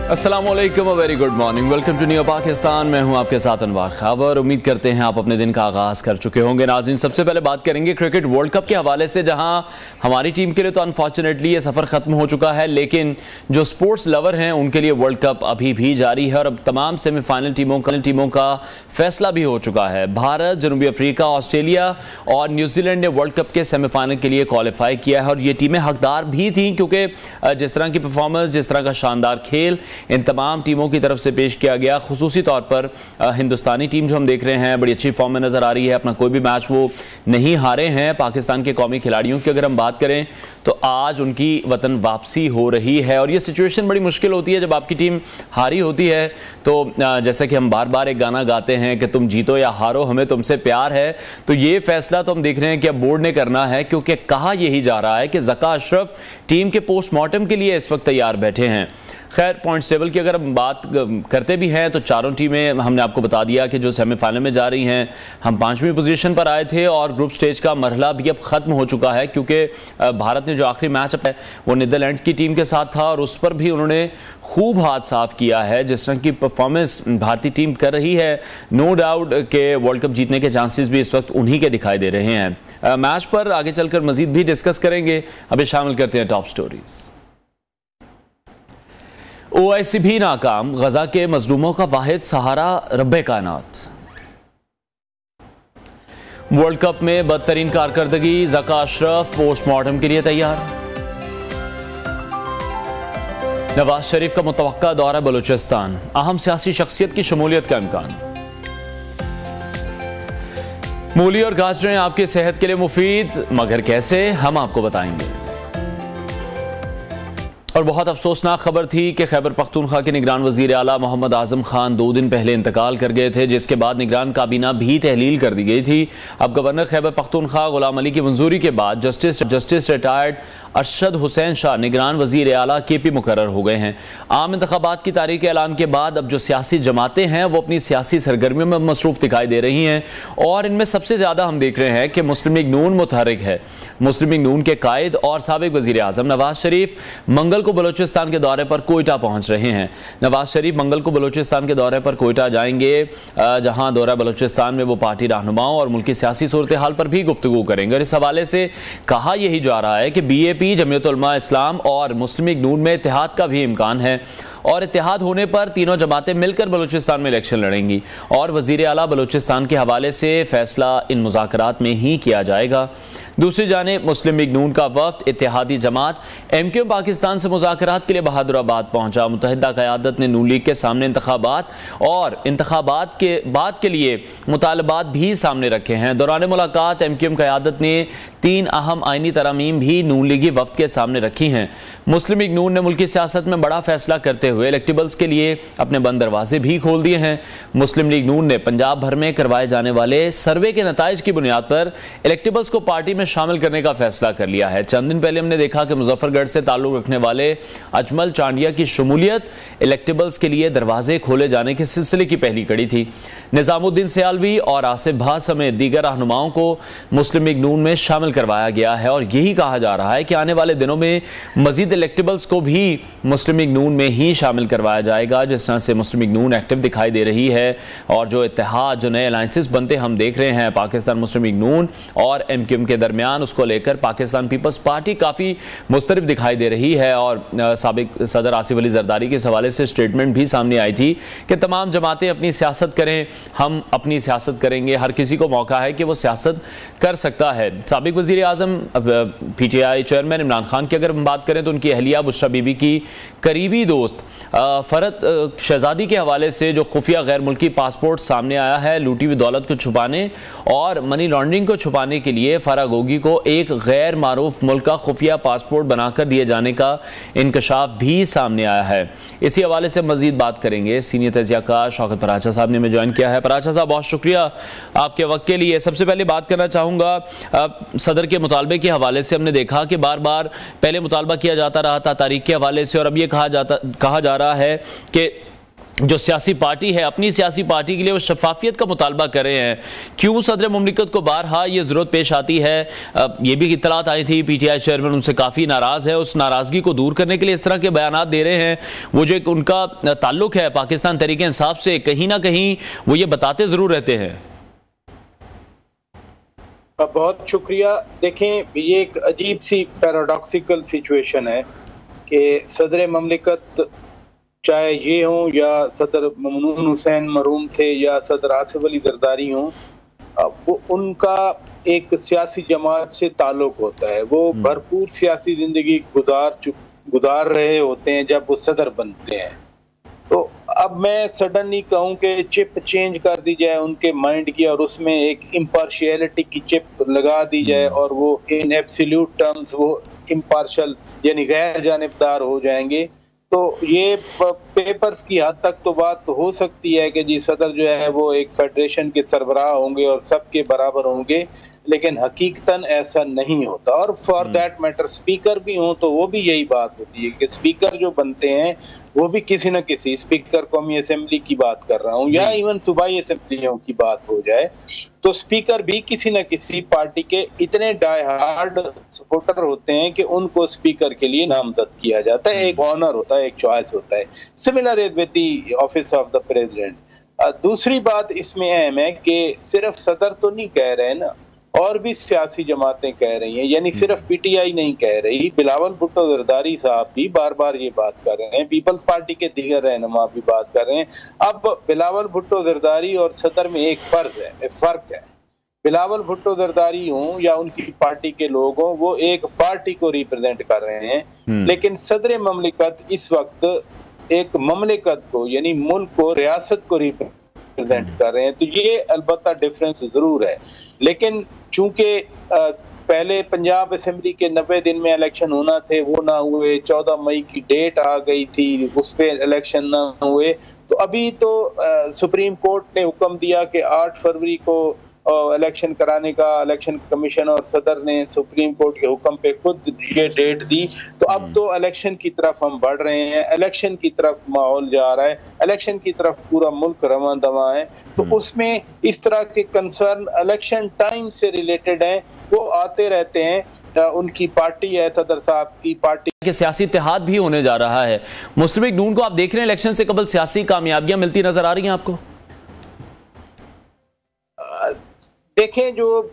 अस्सलामुअलैकुम, very good morning, welcome to new Pakistan. मैं हूं आपके साथ अनवार खैबर। उम्मीद करते हैं आप अपने दिन का आगाज़ कर चुके होंगे। नाज़रीन, सबसे पहले बात करेंगे क्रिकेट वर्ल्ड कप के हवाले से, जहां हमारी टीम के लिए तो अनफॉर्चुनेटली ये सफ़र ख़त्म हो चुका है, लेकिन जो स्पोर्ट्स लवर हैं उनके लिए वर्ल्ड कप अभी भी जारी है और अब तमाम सेमीफाइनल टीमों का फैसला भी हो चुका है। भारत, जनूबी अफ्रीका, ऑस्ट्रेलिया और न्यूजीलैंड ने वर्ल्ड कप के सेमीफाइनल के लिए क्वालिफाई किया है और ये टीमें हकदार भी थी, क्योंकि जिस तरह की परफॉर्मेंस, जिस तरह का शानदार खेल इन तमाम टीमों की तरफ से पेश किया गया। खुसूसी तौर पर हिंदुस्तानी टीम जो हम देख रहे हैं बड़ी अच्छी फॉर्म में नज़र आ रही है। अपना कोई भी मैच वो नहीं हारे हैं। पाकिस्तान के कौमी खिलाड़ियों की अगर हम बात करें तो आज उनकी वतन वापसी हो रही है और ये सिचुएशन बड़ी मुश्किल होती है जब आपकी टीम हारी होती है। तो जैसे कि हम बार बार एक गाना गाते हैं कि तुम जीतो या हारो, हमें तुमसे प्यार है। तो ये फैसला तो हम देख रहे हैं कि अब बोर्ड ने करना है, क्योंकि कहा यही जा रहा है कि ज़का अशरफ टीम के पोस्टमार्टम के लिए इस वक्त तैयार बैठे हैं। खैर, पॉइंट्स टेबल की अगर हम बात करते भी हैं तो चारों टीमें, हमने आपको बता दिया कि जो सेमीफाइनल में जा रही हैं, हम 5वीं पोजीशन पर आए थे और ग्रुप स्टेज का मरहला भी अब ख़त्म हो चुका है, क्योंकि भारत ने जो आखिरी मैच है वो नीदरलैंड की टीम के साथ था और उस पर भी उन्होंने खूब हाथ साफ किया है। जिस तरह की परफॉर्मेंस भारतीय टीम कर रही है, नो डाउट के वर्ल्ड कप जीतने के चांसेस भी इस वक्त उन्हीं के दिखाई दे रहे हैं। मैच पर आगे चलकर मजीद भी डिस्कस करेंगे। अभी शामिल करते हैं टॉप स्टोरीज। OIC भी नाकाम, गजा के मजलूमों का वाहिद सहारा रब्बे कायनात। वर्ल्ड कप में बदतरीन कारकर्दगी, ज़का अशरफ पोस्टमार्टम के लिए तैयार। नवाज शरीफ का मुतवक्का दौरा बलूचिस्तान, अहम सियासी शख्सियत की शमूलियत का इम्कान। मूली और गाजरें आपकी सेहत के लिए मुफीद, मगर कैसे, हम आपको बताएंगे। और बहुत अफसोसनाक खबर थी कि खैबर पख्तूनख्वा के निगरान वजीर आला मोहम्मद आजम खान 2 दिन पहले इंतकाल कर गए थे, जिसके बाद निगरान काबीना भी तहलील कर दी गई थी। अब गवर्नर खैबर पख्तूनख्वा गुलाम अली की मंजूरी के बाद जस्टिस रिटायर्ड अरशद हुसैन शाह निगरान वजीर आला KP मुकर्रर हो गए हैं। आम इंतखाबात की तारीख के ऐलान के बाद अब जो सियासी जमातें हैं वो अपनी सियासी सरगर्मियों में मसरूफ दिखाई दे रही हैं और इनमें सबसे ज़्यादा हम देख रहे हैं कि मुस्लिम लीग नून मुतहरिक है। मुस्लिम लीग नून के कायद और साबिक वजीर आज़म नवाज शरीफ मंगल को बलूचिस्तान के दौरे पर कोयटा पहुंच रहे हैं। नवाज शरीफ मंगल को बलूचिस्तान के दौरे पर कोयटा जाएंगे, जहां दौरा बलूचिस्तान में वो पार्टी रहनुमाओं और मुल्की सियासी सूरत हाल पर भी गुफ्तगू करेंगे। और इस हवाले से कहा यही जा रहा है कि BAP, जमीयत उलमा इस्लाम और मुस्लिम लीग नून में इत्तेहाद का भी इम्कान है और इत्तेहाद होने पर तीनों जमातें मिलकर बलूचिस्तान में इलेक्शन लड़ेंगी और वजीर आला बलूचिस्तान के हवाले से फैसला इन मुज़ाकरात में ही किया जाएगा। दूसरी जानिब मुस्लिम लीग नून का वफ्द इत्तेहादी जमात MQ पाकिस्तान से मुज़ाकरात के लिए बहादुराबाद पहुंचा। मुत्तहिदा क़यादत ने नून लीग के सामने इंतखाबात और इंतखाबात के बाद के लिए मुतालबात भी सामने रखे हैं। दौरान मुलाकात MQ क़यादत ने 3 अहम आइनी तरमीम भी नून लीगी वफ्द के सामने रखी हैं। मुस्लिम लीग नून ने मुल्की सियासत में बड़ा फैसला करते हुए इलेक्टेबल्स के लिए अपने बंद दरवाजे भी खोल दिए हैं। मुस्लिम लीग नून ने पंजाब भर में करवाए जाने वाले सर्वे के नताइज की बुनियाद पर इलेक्टेबल्स को पार्टी में शामिल करने का फैसला कर लिया है। चंद दिन पहले हमने देखा कि मुजफ्फरगढ़ से ताल्लुक रखने वाले अजमल चांडिया की शमूलियत इलेक्टेबल्स के लिए दरवाजे खोले जाने के सिलसिले की पहली कड़ी थी। निजामुद्दीन सियालवी और आसिफ भा समेत दीगर रहनुमाओं को मुस्लिम लीग नून में शामिल करवाया गया है और यही कहा जा रहा है कि आने वाले दिनों में मजीद इलेक्टेबल्स को भी मुस्लिम लीग नून में ही शामिल करवाया जाएगा। जिस तरह से मुस्लिम लीग नून एक्टिव दिखाई दे रही है और जो इत्तेहाद, जो नए अलायंसेस बनते हम देख रहे हैं पाकिस्तान मुस्लिम लीग नून और MQ के दरमियान, उसको लेकर पाकिस्तान पीपल्स पार्टी काफ़ी मुस्तरब दिखाई दे रही है। और साबिक सदर आसिफ अली जरदारी के हवाले से स्टेटमेंट भी सामने आई थी कि तमाम जमातें अपनी सियासत करें, हम अपनी सियासत करेंगे, हर किसी को मौका है कि वो सियासत कर सकता है। साबिक वज़ीर आज़म PTI चेयरमैन इमरान खान की अगर हम बात करें तो उनकी अहलिया बुशरा बीबी की करीबी दोस्त फरत शहजादी के हवाले से जो खुफिया गैर मुल्की पासपोर्ट सामने आया है, लूटी हुई दौलत को छुपाने और मनी लॉन्ड्रिंग को छुपाने के लिए फराह गोगी को एक गैर मारूफ मुल्क का खुफिया पासपोर्ट बनाकर दिए जाने का इंकशाफ भी सामने आया है। इसी हवाले से मजीद बात करेंगे। सीनियर तजियाकार शौकत पराचा साहब ने हमें ज्वाइन किया है। पराचा साहब, बहुत शुक्रिया आपके वक्त के लिए। सबसे पहले बात करना चाहूँगा सदर के मुतालबे के हवाले से। हमने देखा कि बार बार पहले मुतालबा किया जाता रहा था तारीख के हवाले से और अब ये कहा जा रहा है कि जो सियासी पार्टी है अपनी सियासी पार्टी के लिए वो शफाफियत का मुतालबा कर रहे हैं। क्यों सदर मुमलिकत को बारहा ये ज़रूरत पेश आती है? ये भी इत्तलात आई थी, पीटीआई चेयरमैन उनसे काफ़ी नाराज़ है, उस नाराज़गी को दूर करने के लिए इस तरह के बयानात दे रहे हैं। वो जो एक उनका ताल्लुक है पाकिस्तान तहरीक इंसाफ से, कहीं ना कहीं वो ये बताते ज़रूर रहते हैं। बहुत शुक्रिया। देखें, ये एक अजीब सी पैराडॉक्सिकल सिचुएशन है कि सदर ममलिकत चाहे ये हों या सदर ममनून हुसैन मरहूम थे या सदर आसिफ अली जरदारी हों, वो उनका एक सियासी जमात से ताल्लुक होता है। वो भरपूर सियासी जिंदगी गुजार रहे होते हैं जब वो सदर बनते हैं। तो अब मैं सडनली कहूँ कि चिप चेंज कर दी जाए उनके माइंड की और उसमें एक इम्पार्शियलिटी की चिप लगा दी जाए और वो इन एब्सोल्यूट टर्म्स वो इम्पार्शल यानी गैर जानिबदार हो जाएंगे, तो ये पेपर्स की हद तक तो बात तो हो सकती है कि जी सदर जो है वो एक फेडरेशन के सरबराह होंगे और सबके बराबर होंगे, लेकिन हकीकतन ऐसा नहीं होता। और फॉर दैट मैटर स्पीकर भी हों तो वो भी यही बात होती है कि स्पीकर जो बनते हैं वो भी किसी न किसी, स्पीकर कौमी असेंबली की बात कर रहा हूँ या इवन सूबाई असेंबलियों की बात हो जाए, तो स्पीकर भी किसी न किसी पार्टी के इतने डाई हार्ड सपोर्टर होते हैं कि उनको स्पीकर के लिए नामजद किया जाता है। एक ऑनर होता है, एक चॉइस होता है। Similar is with the office of the president. दूसरी बात इसमें अहम है कि सिर्फ सदर तो नहीं कह रहे ना, और भी सियासी जमातें कह रही हैं, यानी सिर्फ पीटीआई नहीं कह रही, बिलावल भुट्टो जरदारी साहब भी बार बार ये बात कर रहे हैं, पीपल्स पार्टी के दीगर रहनुमा भी बात कर रहे हैं। अब बिलावल भुट्टो जरदारी और सदर में एक फर्क है। बिलावल भुट्टो जरदारी हों या उनकी पार्टी के लोग हों, वो एक पार्टी को रिप्रेजेंट कर रहे हैं, लेकिन सदर ममलिकत इस वक्त एक ममलिकत को यानी मुल्क को, रियासत को रिप्रेजेंट कर रहे हैं। तो ये अलबत्ता डिफरेंस जरूर है। लेकिन चूंकि पहले पंजाब असेंबली के 90 दिन में इलेक्शन होना थे, वो ना हुए, 14 मई की डेट आ गई थी, उस पर इलेक्शन ना हुए, तो अभी तो सुप्रीम कोर्ट ने हुक्म दिया कि 8 फरवरी को इलेक्शन कराने का, इलेक्शन कमीशन और सदर ने सुप्रीम कोर्ट के हुक्म पे खुद ये डेट दी। तो अब तो इलेक्शन की तरफ हम बढ़ रहे हैं, इलेक्शन की तरफ माहौल जा रहा है, इलेक्शन की तरफ पूरा मुल्क रवां दवा है। तो उसमें इस तरह के कंसर्न इलेक्शन टाइम से रिलेटेड हैं, वो आते रहते हैं। उनकी पार्टी है, सदर साहब की पार्टी के सियासी इत्तेहाद भी होने जा रहा है। मुस्लिम लीग नून को आप देख रहे हैं इलेक्शन से कबल सियासी कामयाबियां मिलती नजर आ रही हैं आपको? देखें, जो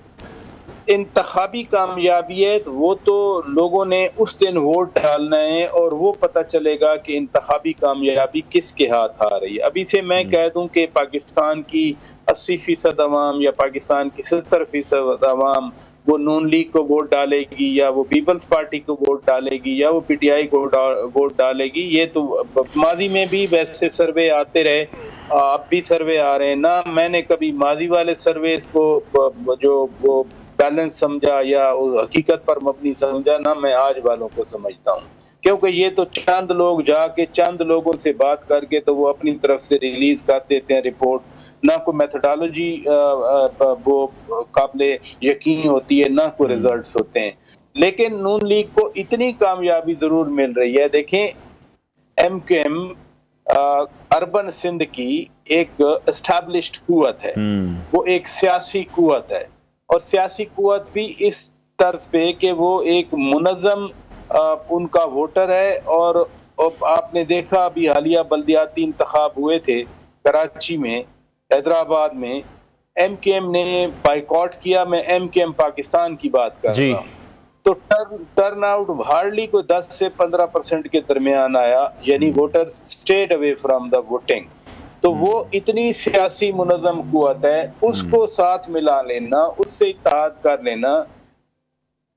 इंतखाबी कामयाबी है वो तो लोगों ने उस दिन वोट डालना है और वो पता चलेगा कि इंतखाबी कामयाबी किसके हाथ आ रही है। अभी से मैं कह दूं कि पाकिस्तान की 80% अवाम या पाकिस्तान की 70% अवाम वो नून लीग को वोट डालेगी या वो पीपल्स पार्टी को वोट डालेगी या वो पीटीआई को वोट डालेगी। ये तो माजी में भी वैसे सर्वे आते रहे, अब भी सर्वे आ रहे हैं ना। मैंने कभी माजी वाले सर्वे को जो वो बैलेंस समझा या हकीकत पर मबनी समझा, ना मैं आज वालों को समझता हूँ, क्योंकि ये तो चंद लोग जाके चंद लोगों से बात करके तो वो अपनी तरफ से रिलीज कर देते हैं रिपोर्ट, ना कोई मेथोडोलॉजी वो काबिले यकीन होती है, ना कोई रिजल्ट्स होते हैं। लेकिन नून लीग को इतनी कामयाबी जरूर मिल रही है। देखें, MKM अर्बन सिंध की एक एस्टैब्लिश्ड कुव्वत है, वो एक सियासी कुव्वत है, और सियासी कुव्वत भी इस तर्ज पे कि वो एक मुनज़्ज़म उनका वोटर है। और आपने देखा अभी हालिया बल्दियाती इंतखाब हुए थे कराची में, हैदराबाद में, MKM ने बाइकॉट किया। मैं MKM पाकिस्तान की बात कर रहा हूँ। तो टर्न आउट हार्डली को 10 से 15% के दरमियान आया, यानी voters stayed away from the voting. तो वो इतनी सियासी मुनज़्ज़म कुव्वत है, उसको साथ मिला लेना, उससे इत्तेहाद कर लेना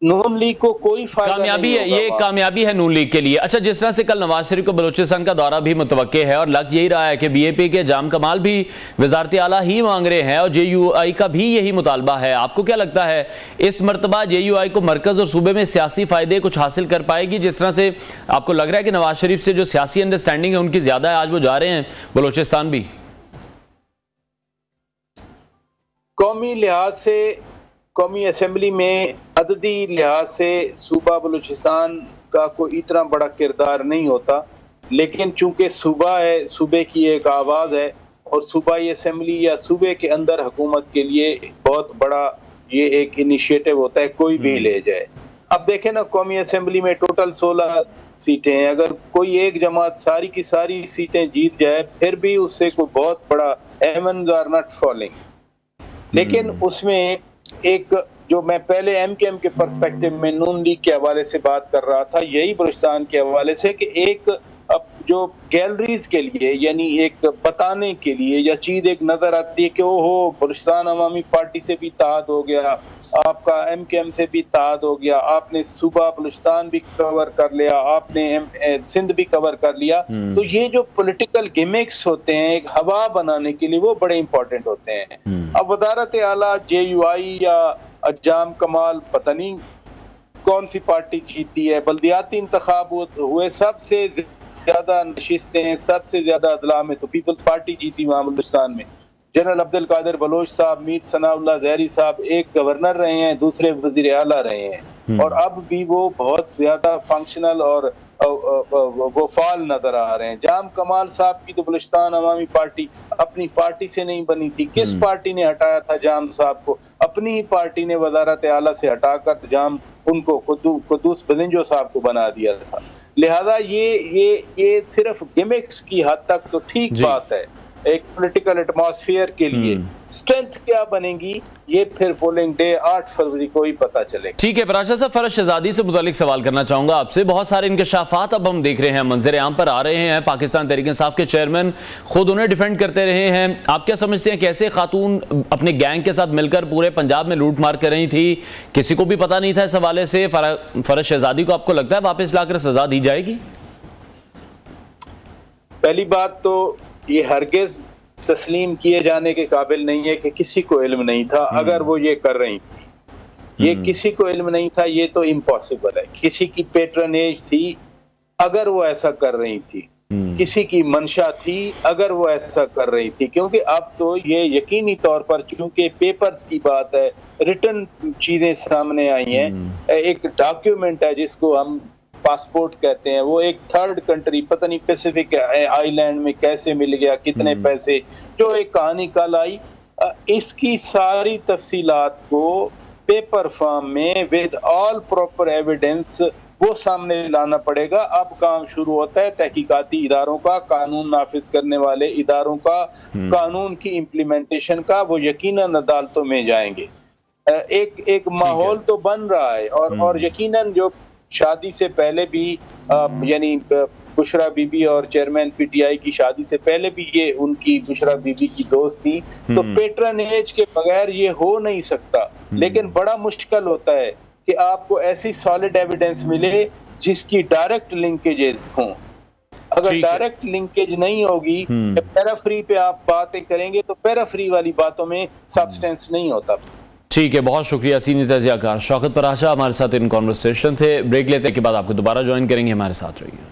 नून लीग को कोई फायदा कामयाबी नहीं है। ये कामयाबी है नून लीग के लिए। अच्छा, जिस तरह से कल नवाज शरीफ को बलोचिस्तान का दौरा भी मुतवक्के है और लग यही रहा है कि BAP के जाम कमाल भी वजारत आला ही मांग रहे हैं और JUI का भी यही मुतालबा है, आपको क्या लगता है इस मरतबा JUI को मरकज और सूबे में सियासी फायदे कुछ हासिल कर पाएगी? जिस तरह से आपको लग रहा है कि नवाज शरीफ से जो सियासी अंडरस्टैंडिंग है उनकी ज्यादा है, आज वो जा रहे हैं बलोचिस्तान भी। कौमी लिहाज से, कौमी असेंबली में अददी लिहाज से सूबा बलूचिस्तान का कोई इतना बड़ा किरदार नहीं होता। लेकिन चूंकि सूबा है, सूबे की एक आवाज़ है और सूबाई असम्बली या सूबे के अंदर हुकूमत के लिए बहुत बड़ा ये एक इनिशिएटिव होता है, कोई भी ले जाए। अब देखें ना, कौमी असम्बली में टोटल 16 सीटें हैं, अगर कोई एक जमात सारी की सारी सीटें जीत जाए फिर भी उससे कोई बहुत बड़ा हेमन्स आर नॉट फॉलिंग। लेकिन उसमें एक जो मैं पहले एमकेएम के पर्सपेक्टिव में नून लीग के हवाले से बात कर रहा था, यही बलूचिस्तान के हवाले से कि एक अब जो गैलरीज के लिए यानी एक बताने के लिए या चीज एक नजर आती है कि ओहो बलूचिस्तान अवामी पार्टी से भी इत्तेहाद हो गया, आपका एमकेएम से भी इत्तेहाद हो गया, आपने सूबा बलूचिस्तान भी कवर कर लिया, आपने सिंध भी कवर कर लिया। तो ये जो पॉलिटिकल गिमिक्स होते हैं एक हवा बनाने के लिए वो बड़े इंपॉर्टेंट होते हैं। अब वजारत आला JUI या अज्जाम कमाल पता नहीं कौन सी पार्टी जीती है, बल्दियाती इंतखाब हुए, सबसे ज्यादा नशिस्तें, सबसे ज्यादा अदला में तो पीपल्स पार्टी जीती वहां बलूचिस्तान में। जनरल अब्दुल कादिर बलोच साहब, मीर सनाउल्लाह ज़हरी साहब एक गवर्नर रहे हैं, दूसरे वजीर आला रहे हैं और अब भी वो बहुत ज्यादा फंक्शनल और वो फाल नजर आ रहे हैं। जाम कमाल साहब की तो बलूचिस्तान अवामी पार्टी अपनी पार्टी से नहीं बनी थी, किस पार्टी ने हटाया था जाम साहब को? अपनी ही पार्टी ने वजारत आला से हटाकर जाम उनको कुद्दूस बदिंजो साहब को बना दिया था। लिहाजा ये सिर्फ गिमिक्स की हद तक तो ठीक बात है, एक पॉलिटिकल एटमॉस्फेयर के लिए स्ट्रेंथ क्या बनेगी ये फिर पोलिंग डे 8 फरवरी को ही पता चलेगा। ठीक है पराशा साहब, फरज शहजादी से मुतालिक सवाल करना चाहूंगा आपसे। बहुत सारे इंकशाफात अब हम देख रहे हैं, मंजर आम पर आ रहे हैं, पाकिस्तान तहरीक-ए-इंसाफ के चेयरमैन खुद उन्हें डिफेंड करते रहे हैं। आप क्या समझते हैं कैसे खातून अपने गैंग के साथ मिलकर पूरे पंजाब में लूट मार कर रही थी, किसी को भी पता नहीं था इस हवाले से? फरज शहजादी को आपको लगता है वापस लाकर सजा दी जाएगी? पहली बात तो ये हरगिज तस्लीम किए जाने के काबिल नहीं है कि किसी को इल्म नहीं था अगर वो ये कर रही थी। ये किसी को इल्म नहीं था, ये तो इम्पॉसिबल है। किसी की पेट्रनेज थी अगर वो ऐसा कर रही थी, किसी की मंशा थी अगर वो ऐसा कर रही थी, क्योंकि अब तो ये यकीनी तौर पर चूंकि पेपर्स की बात है, रिटन चीजें सामने आई हैं, एक डॉक्यूमेंट है जिसको हम पासपोर्ट कहते हैं, वो एक थर्ड कंट्री पता नहीं पैसिफिक आइलैंड में कैसे मिल गया, कितने पैसे, जो एक कहानी कल आई, इसकी सारी तफसीलात को पेपर फॉर्म में विद ऑल प्रॉपर एविडेंस वो सामने लाना पड़ेगा। अब काम शुरू होता है तहकीकाती इदारों का, कानून नाफिज करने वाले इदारों का, कानून की इम्प्लीमेंटेशन का, वो यकीनन अदालतों में जाएंगे। एक माहौल तो बन रहा है और यकीनन जो शादी से पहले भी यानी बुशरा बीबी और चेयरमैन PTI की शादी से पहले भी ये उनकी बुशरा बीबी की दोस्त थी, तो पेट्रनेज के बगैर ये हो नहीं सकता। लेकिन बड़ा मुश्किल होता है कि आपको ऐसी सॉलिड एविडेंस मिले जिसकी डायरेक्ट लिंकेजेस हों। अगर डायरेक्ट लिंकेज नहीं होगी, पैराफ्री पे आप बातें करेंगे तो पैराफ्री वाली बातों में सब्सटेंस नहीं होता। ठीक है, बहुत शुक्रिया सीनियर तजियाकार शौकत पराशा हमारे साथ इन कॉन्वर्सेशन थे। ब्रेक लेने के बाद आपको दोबारा ज्वाइन करेंगे, हमारे साथ रहिए।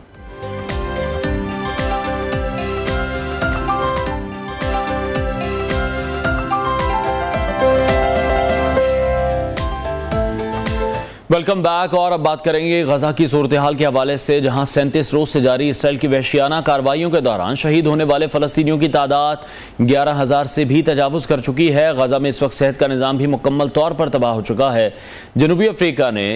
Welcome back. और अब बात करेंगे गजा की सूरत हाल के हवाले से, जहां 37 रोज से जारी इसराइल की वहशियाना कार्रवाइयों के दौरान शहीद होने वाले फलस्तीनियों की तादाद 11,000 से भी तजावुज कर चुकी है। गजा में इस वक्त सेहत का निज़ाम भी मुकम्मल तौर पर तबाह हो चुका है। जनूबी अफ्रीका ने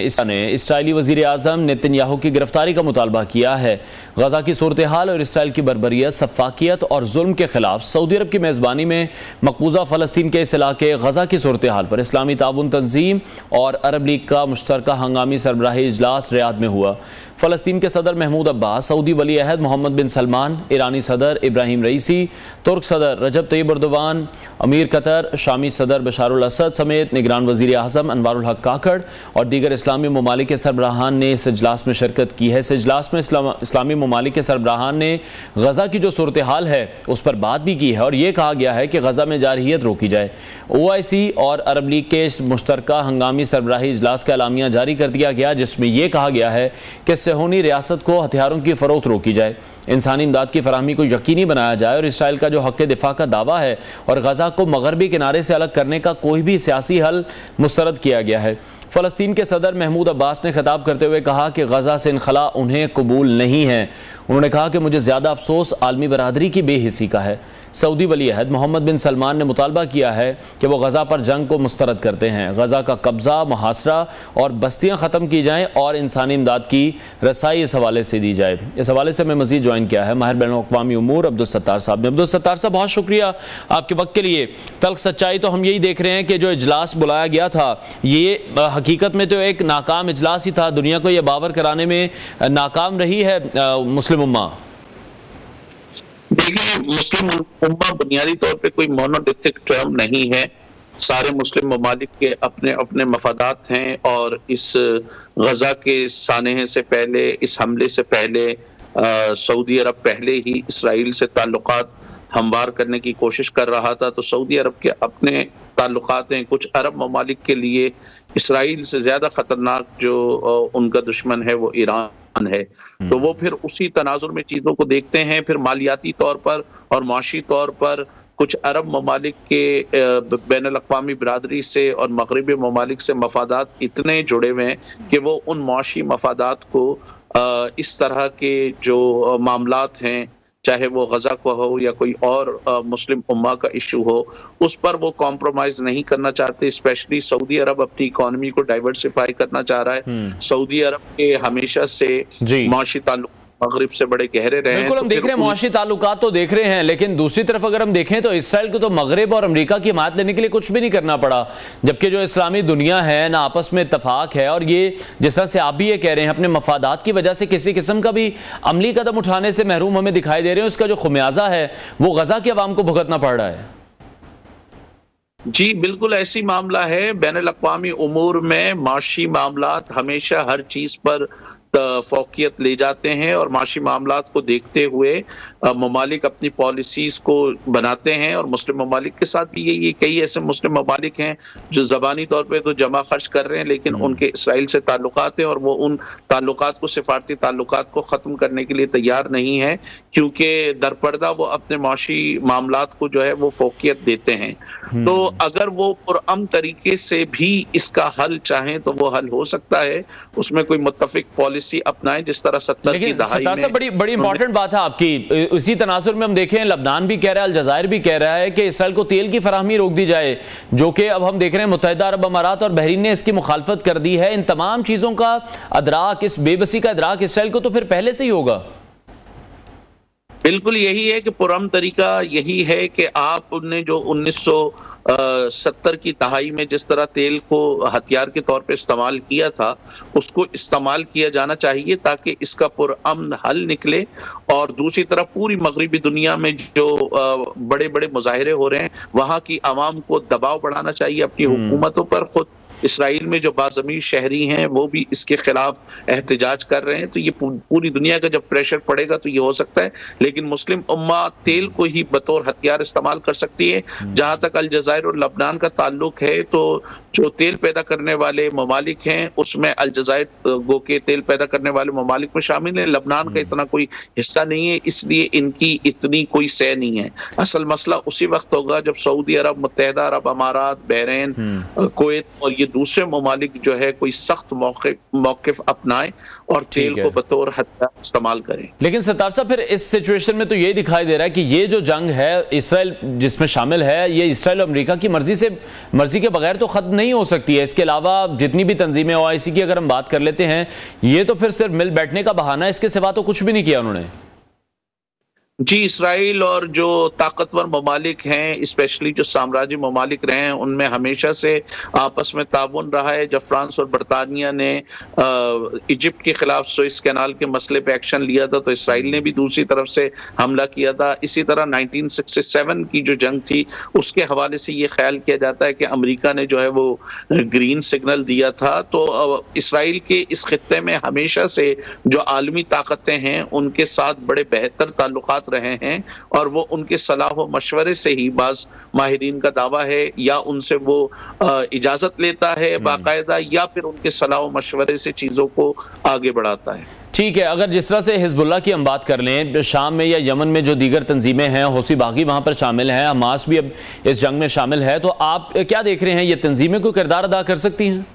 इसराइली वज़ीर आज़म नेतन्याहू की गिरफ्तारी का मुतालबा किया है। गजा की सूरत हाल और इसराइल की बर्बरियत, सफाकियत और जुल्म के खिलाफ सऊदी अरब की मेज़बानी में मकबूजा फ़लस्तीन के इस इलाके गजा की सूरत हाल पर इस्लामी ताउन तंजीम और अरब लीग का मुश्तरका हंगामी सरबराही इजलास रियाद में हुआ। फ़लस्तीन के सदर महमूद अब्बास, सऊदी वली अहद मोहम्मद बिन सलमान, ईरानी सदर इब्राहिम रईसी, तुर्क सदर रजब तैयब एर्दोगान, अमीर कतर, शामी सदर बशारुल असद समेत निगरान वज़ीर आज़म अनवारुल हक काकड़ और दीगर इस्लामी ममालिक के सरबराहान ने इस इजलास में शिरकत की है। इस इजलास में इस्लामी ममालिक के सरबराहान ने गजा की जो सूरत हाल है उस पर बात भी की है और ये कहा गया है कि गजा में जारहियत रोकी जाए। OIC और अरब लीग के इस मुश्तरका हंगामी सरबराही इजलास का एलामिया जारी कर दिया गया, जिसमें यह कहा गया है कि सेहूनी रियासत को हथियारों की फरोख्त रोकी जाए, इंसानी इमदाद की फराहमी को यकीनी बनाया जाए और इसराइल का जो हक़ दिफा का दावा है और गजा को मगरबी किनारे से अलग करने का कोई भी सियासी हल मुस्तरद किया गया है। फ़लस्तीन के सदर महमूद अब्बास ने खिताब करते हुए कहा कि गजा से इनखला उन्हें कबूल नहीं है। उन्होंने कहा कि मुझे ज़्यादा अफसोस आलमी बरादरी की बेहिसी का है। सऊदी वली अहद मोहम्मद बिन सलमान ने मुतालबा किया है कि वो गजा पर जंग को मुस्तरद करते हैं, गजा का कब्जा, मुहासरा और बस्तियां ख़त्म की जाएँ और इंसानी इमदाद की रसाई इस हवाले से दी जाए। इस हवाले से हमें मज़ीद ज्वाइन किया है माहिर बैनुल-अक़वामी उमूर अब्दुल सत्तार साहब ने। अब्दुल सत्तार साहब, बहुत शुक्रिया आपके वक्त के लिए। तल्ख सच्चाई तो हम यही देख रहे हैं कि जो इजलास बुलाया गया था ये हकीकत में तो एक नाकाम इजलास ही था। दुनिया को यह बावर कराने में नाकाम रही है मुस्लिम उम्मा। देखिए, मुस्लिम उम्मा बुनियादी तौर पे कोई मोनोलिथिक टर्म नहीं है। सारे मुस्लिम ममालिक के अपने अपने मफादात हैं और इस गजा के सानहे से पहले, इस हमले से पहले सऊदी अरब पहले ही इसराइल से ताल्लुकात हमवार करने की कोशिश कर रहा था। तो सऊदी अरब के अपने ताल्लुकात हैं। कुछ अरब ममालिक के लिए इसराइल से ज़्यादा ख़तरनाक जो उनका दुश्मन है वो ईरान है। तो वो फिर उसी तनाजुर में चीज़ों को देखते हैं। फिर मालियाती तौर पर और माशी तौर पर कुछ अरब ममालिक के बैनुल-अक़वामी बिरादरी से और मगरिबी ममालिक से मफादात इतने जुड़े हुए हैं कि वो उन माशी मफादात को इस तरह के जो मामलात हैं, चाहे वो गजा को हो या कोई और मुस्लिम उम्मा का इशू हो, उस पर वो कॉम्प्रोमाइज नहीं करना चाहते। स्पेशली सऊदी अरब अपनी इकोनॉमी को डाइवर्सिफाई करना चाह रहा है। सऊदी अरब के हमेशा से माशी ताल्लुक मगरिब से बड़े गहरे रहे हैं। बिल्कुल, हम देख रहे हैं मुआशी ताल्लुकात तो देख रहे हैं, लेकिन दूसरी तरफ अगर हम देखें तो इसराइल को तो मगरिब और अमेरिका की हिमायत लेने के लिए कुछ भी नहीं करना पड़ा, जबकि जो इस्लामी दुनिया है ना आपस में इत्तफाक है। और ये जिस तरह से आप भी ये कह रहे हैं अपने मफादात की वजह से किसी किस्म का भी अमली कदम उठाने से महरूम हमें दिखाई दे रहे हैं, उसका जो खुमियाजा है वो गजा की अवाम को भुगतना पड़ रहा है। जी बिल्कुल ऐसी मामला है। बैनुल-अक़वामी उमूर में माशी मामलात हमेशा हर चीज पर फौकियत ले जाते हैं और माशी मामलात को देखते हुए ममालिक अपनी पॉलिसीज को बनाते हैं। और मुस्लिम ममालिक के साथ भी ये कई ऐसे मुस्लिम ममालिक हैं जो ज़बानी तौर पे तो जमा खर्च कर रहे हैं, लेकिन उनके इसराइल से ताल्लुकात हैं और वो उन ताल्लुकात को, सिफारती ताल्लुकात को ख़त्म करने के लिए तैयार नहीं है, क्योंकि दरपर्दा वो अपने माशी मामलात को जो है वो फौकियत देते हैं। तो अगर वो पुरअमन तरीके से भी इसका हल चाहें तो वो हल हो सकता है, उसमें कोई मुत्तफिक पॉलिसी अपनाएं जिस तरह 70 की दहाई में। बड़ी इंपॉर्टेंट बात है आपकी। इसी तनाजुर में हम देखें लबनान भी कह रहा है, अलजायर भी कह रहा है कि इसराइल को तेल की फराहमी रोक दी जाए, जो कि अब हम देख रहे हैं मुत्तहिदा अरब अमारात और बहरीन ने इसकी मुखालफत कर दी है। इन तमाम चीजों का अदराक, इस बेबसी का अदराक इसराइल को तो फिर पहले से ही होगा। बिल्कुल यही है कि पुरअमन तरीका यही है कि आपने जो 1970 की दहाई में जिस तरह तेल को हथियार के तौर पे इस्तेमाल किया था, उसको इस्तेमाल किया जाना चाहिए ताकि इसका पुरअमन हल निकले। और दूसरी तरफ पूरी मगरिबी दुनिया में जो बड़े बड़े मुजाहिरे हो रहे हैं, वहाँ की आवाम को दबाव बढ़ाना चाहिए अपनी हुकूमतों पर। खुद इसराइल में जो बाज़मीर शहरी हैं वो भी इसके खिलाफ एहतजाज कर रहे हैं। तो ये पूरी दुनिया का जब प्रेशर पड़ेगा तो ये हो सकता है। लेकिन मुस्लिम उम्मा तेल को ही बतौर हथियार इस्तेमाल कर सकती है। जहां तक अलजायर और लबनान का ताल्लुक है, तो जो तेल पैदा करने वाले ममालिक हैं उसमें अलजायर गो के तेल पैदा करने वाले ममालिक में शामिल है। लबनान का इतना कोई हिस्सा नहीं है, इसलिए इनकी इतनी कोई सह नहीं है। असल मसला उसी वक्त होगा जब सऊदी अरब, मुत्तहिदा अरब अमारात, बहरीन, कुवैत और ये दूसरे ममालिक जो है कोई सख्त मौक़िफ़ अपनाए और तेल को बतौर हथियार इस्तेमाल करें। लेकिन सत्तार साहब, फिर इस सिचुएशन में तो ये दिखाई दे रहा है कि ये जो जंग है इसराइल जिसमें शामिल है, ये इसराइल और अमेरिका की मर्जी के बगैर तो खत्म नहीं हो सकती है। इसके अलावा जितनी भी तंजीमें OIC की अगर हम बात कर लेते हैं, ये तो फिर सिर्फ मिल बैठने का बहाना है, इसके सिवा तो कुछ भी नहीं किया उन्होंने। जी, इसराइल और जो ताकतवर ममालिक हैं, स्पेशली जो साम्राज्य ममालिक रहे हैं, उनमें हमेशा से आपस में ताउन रहा है। जब फ्रांस और बरतानिया ने इजिप्ट के खिलाफ सुएज कैनाल के मसले पे एक्शन लिया था, तो इसराइल ने भी दूसरी तरफ से हमला किया था। इसी तरह 1967 की जो जंग थी, उसके हवाले से ये ख्याल किया जाता है कि अमेरिका ने जो है वो ग्रीन सिग्नल दिया था। तो इसराइल के इस खित्ते में हमेशा से जो आलमी ताकतें हैं उनके साथ बड़े बेहतर ताल्लुकात रहे हैं और वो उनके सलाह व मशवरे से ही, बाज़ माहिरीन का दावा है, या उनसे वो इजाजत लेता है बाकायदा, या फिर उनके सलाह व मशवरे से चीजों को आगे बढ़ाता है। ठीक है, अगर जिस तरह से हिजबुल्लाह की हम बात कर लें, शाम में या यमन में जो दीगर तंजीमें हैं, हौसी बागी वहां पर शामिल हैं, हमास भी अब इस जंग में शामिल है, तो आप क्या देख रहे हैं, ये तंजीमें कोई किरदार अदा कर सकती हैं?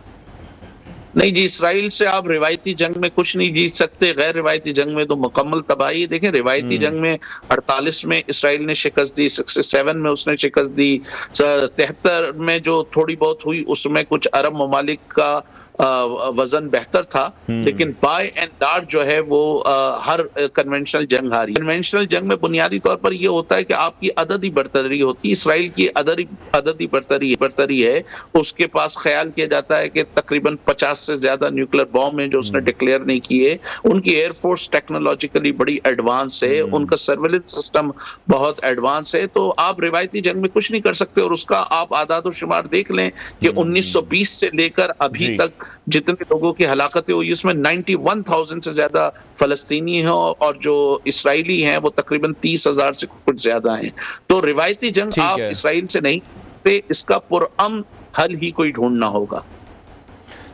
नहीं जी, इसराइल से आप रिवायती जंग में कुछ नहीं जीत सकते, गैर रिवायती जंग में तो मुकम्मल तबाही। देखें, रिवायती जंग में 48 में इसराइल ने शिकस्त दी, 67 में उसने शिकस्त दी, 73 में जो थोड़ी बहुत हुई उसमें कुछ अरब ममालिक का वजन बेहतर था, लेकिन बाय एंड लार्ज जो है वो हर कन्वेंशनल जंग हारी। कन्वेंशनल जंग में बुनियादी तौर पर ये होता है कि आपकी अददी बरतरी होती है। इसराइल की अददी बरतरी है, उसके पास ख्याल किया जाता है कि तकरीबन 50 से ज्यादा न्यूक्लियर बॉम्ब है जो उसने डिक्लेयर नहीं किए। उनकी एयरफोर्स टेक्नोलॉजिकली बड़ी एडवांस है, उनका सर्वेलेंस सिस्टम बहुत एडवांस है, तो आप रिवायती जंग में कुछ नहीं कर सकते। और उसका आप आदाद शुमार देख लें कि 1920 से लेकर अभी तक जितने लोगों की हलाकतें हुई उसमें 91,000 से ज्यादा फलस्तीनी हैं और जो इसराइली हैं वो तकरीबन 30,000 से कुछ ज्यादा हैं। तो रिवायती जंग आप इसराइल से नहीं सकते, इसका पुरअमन हल ही कोई ढूंढना होगा।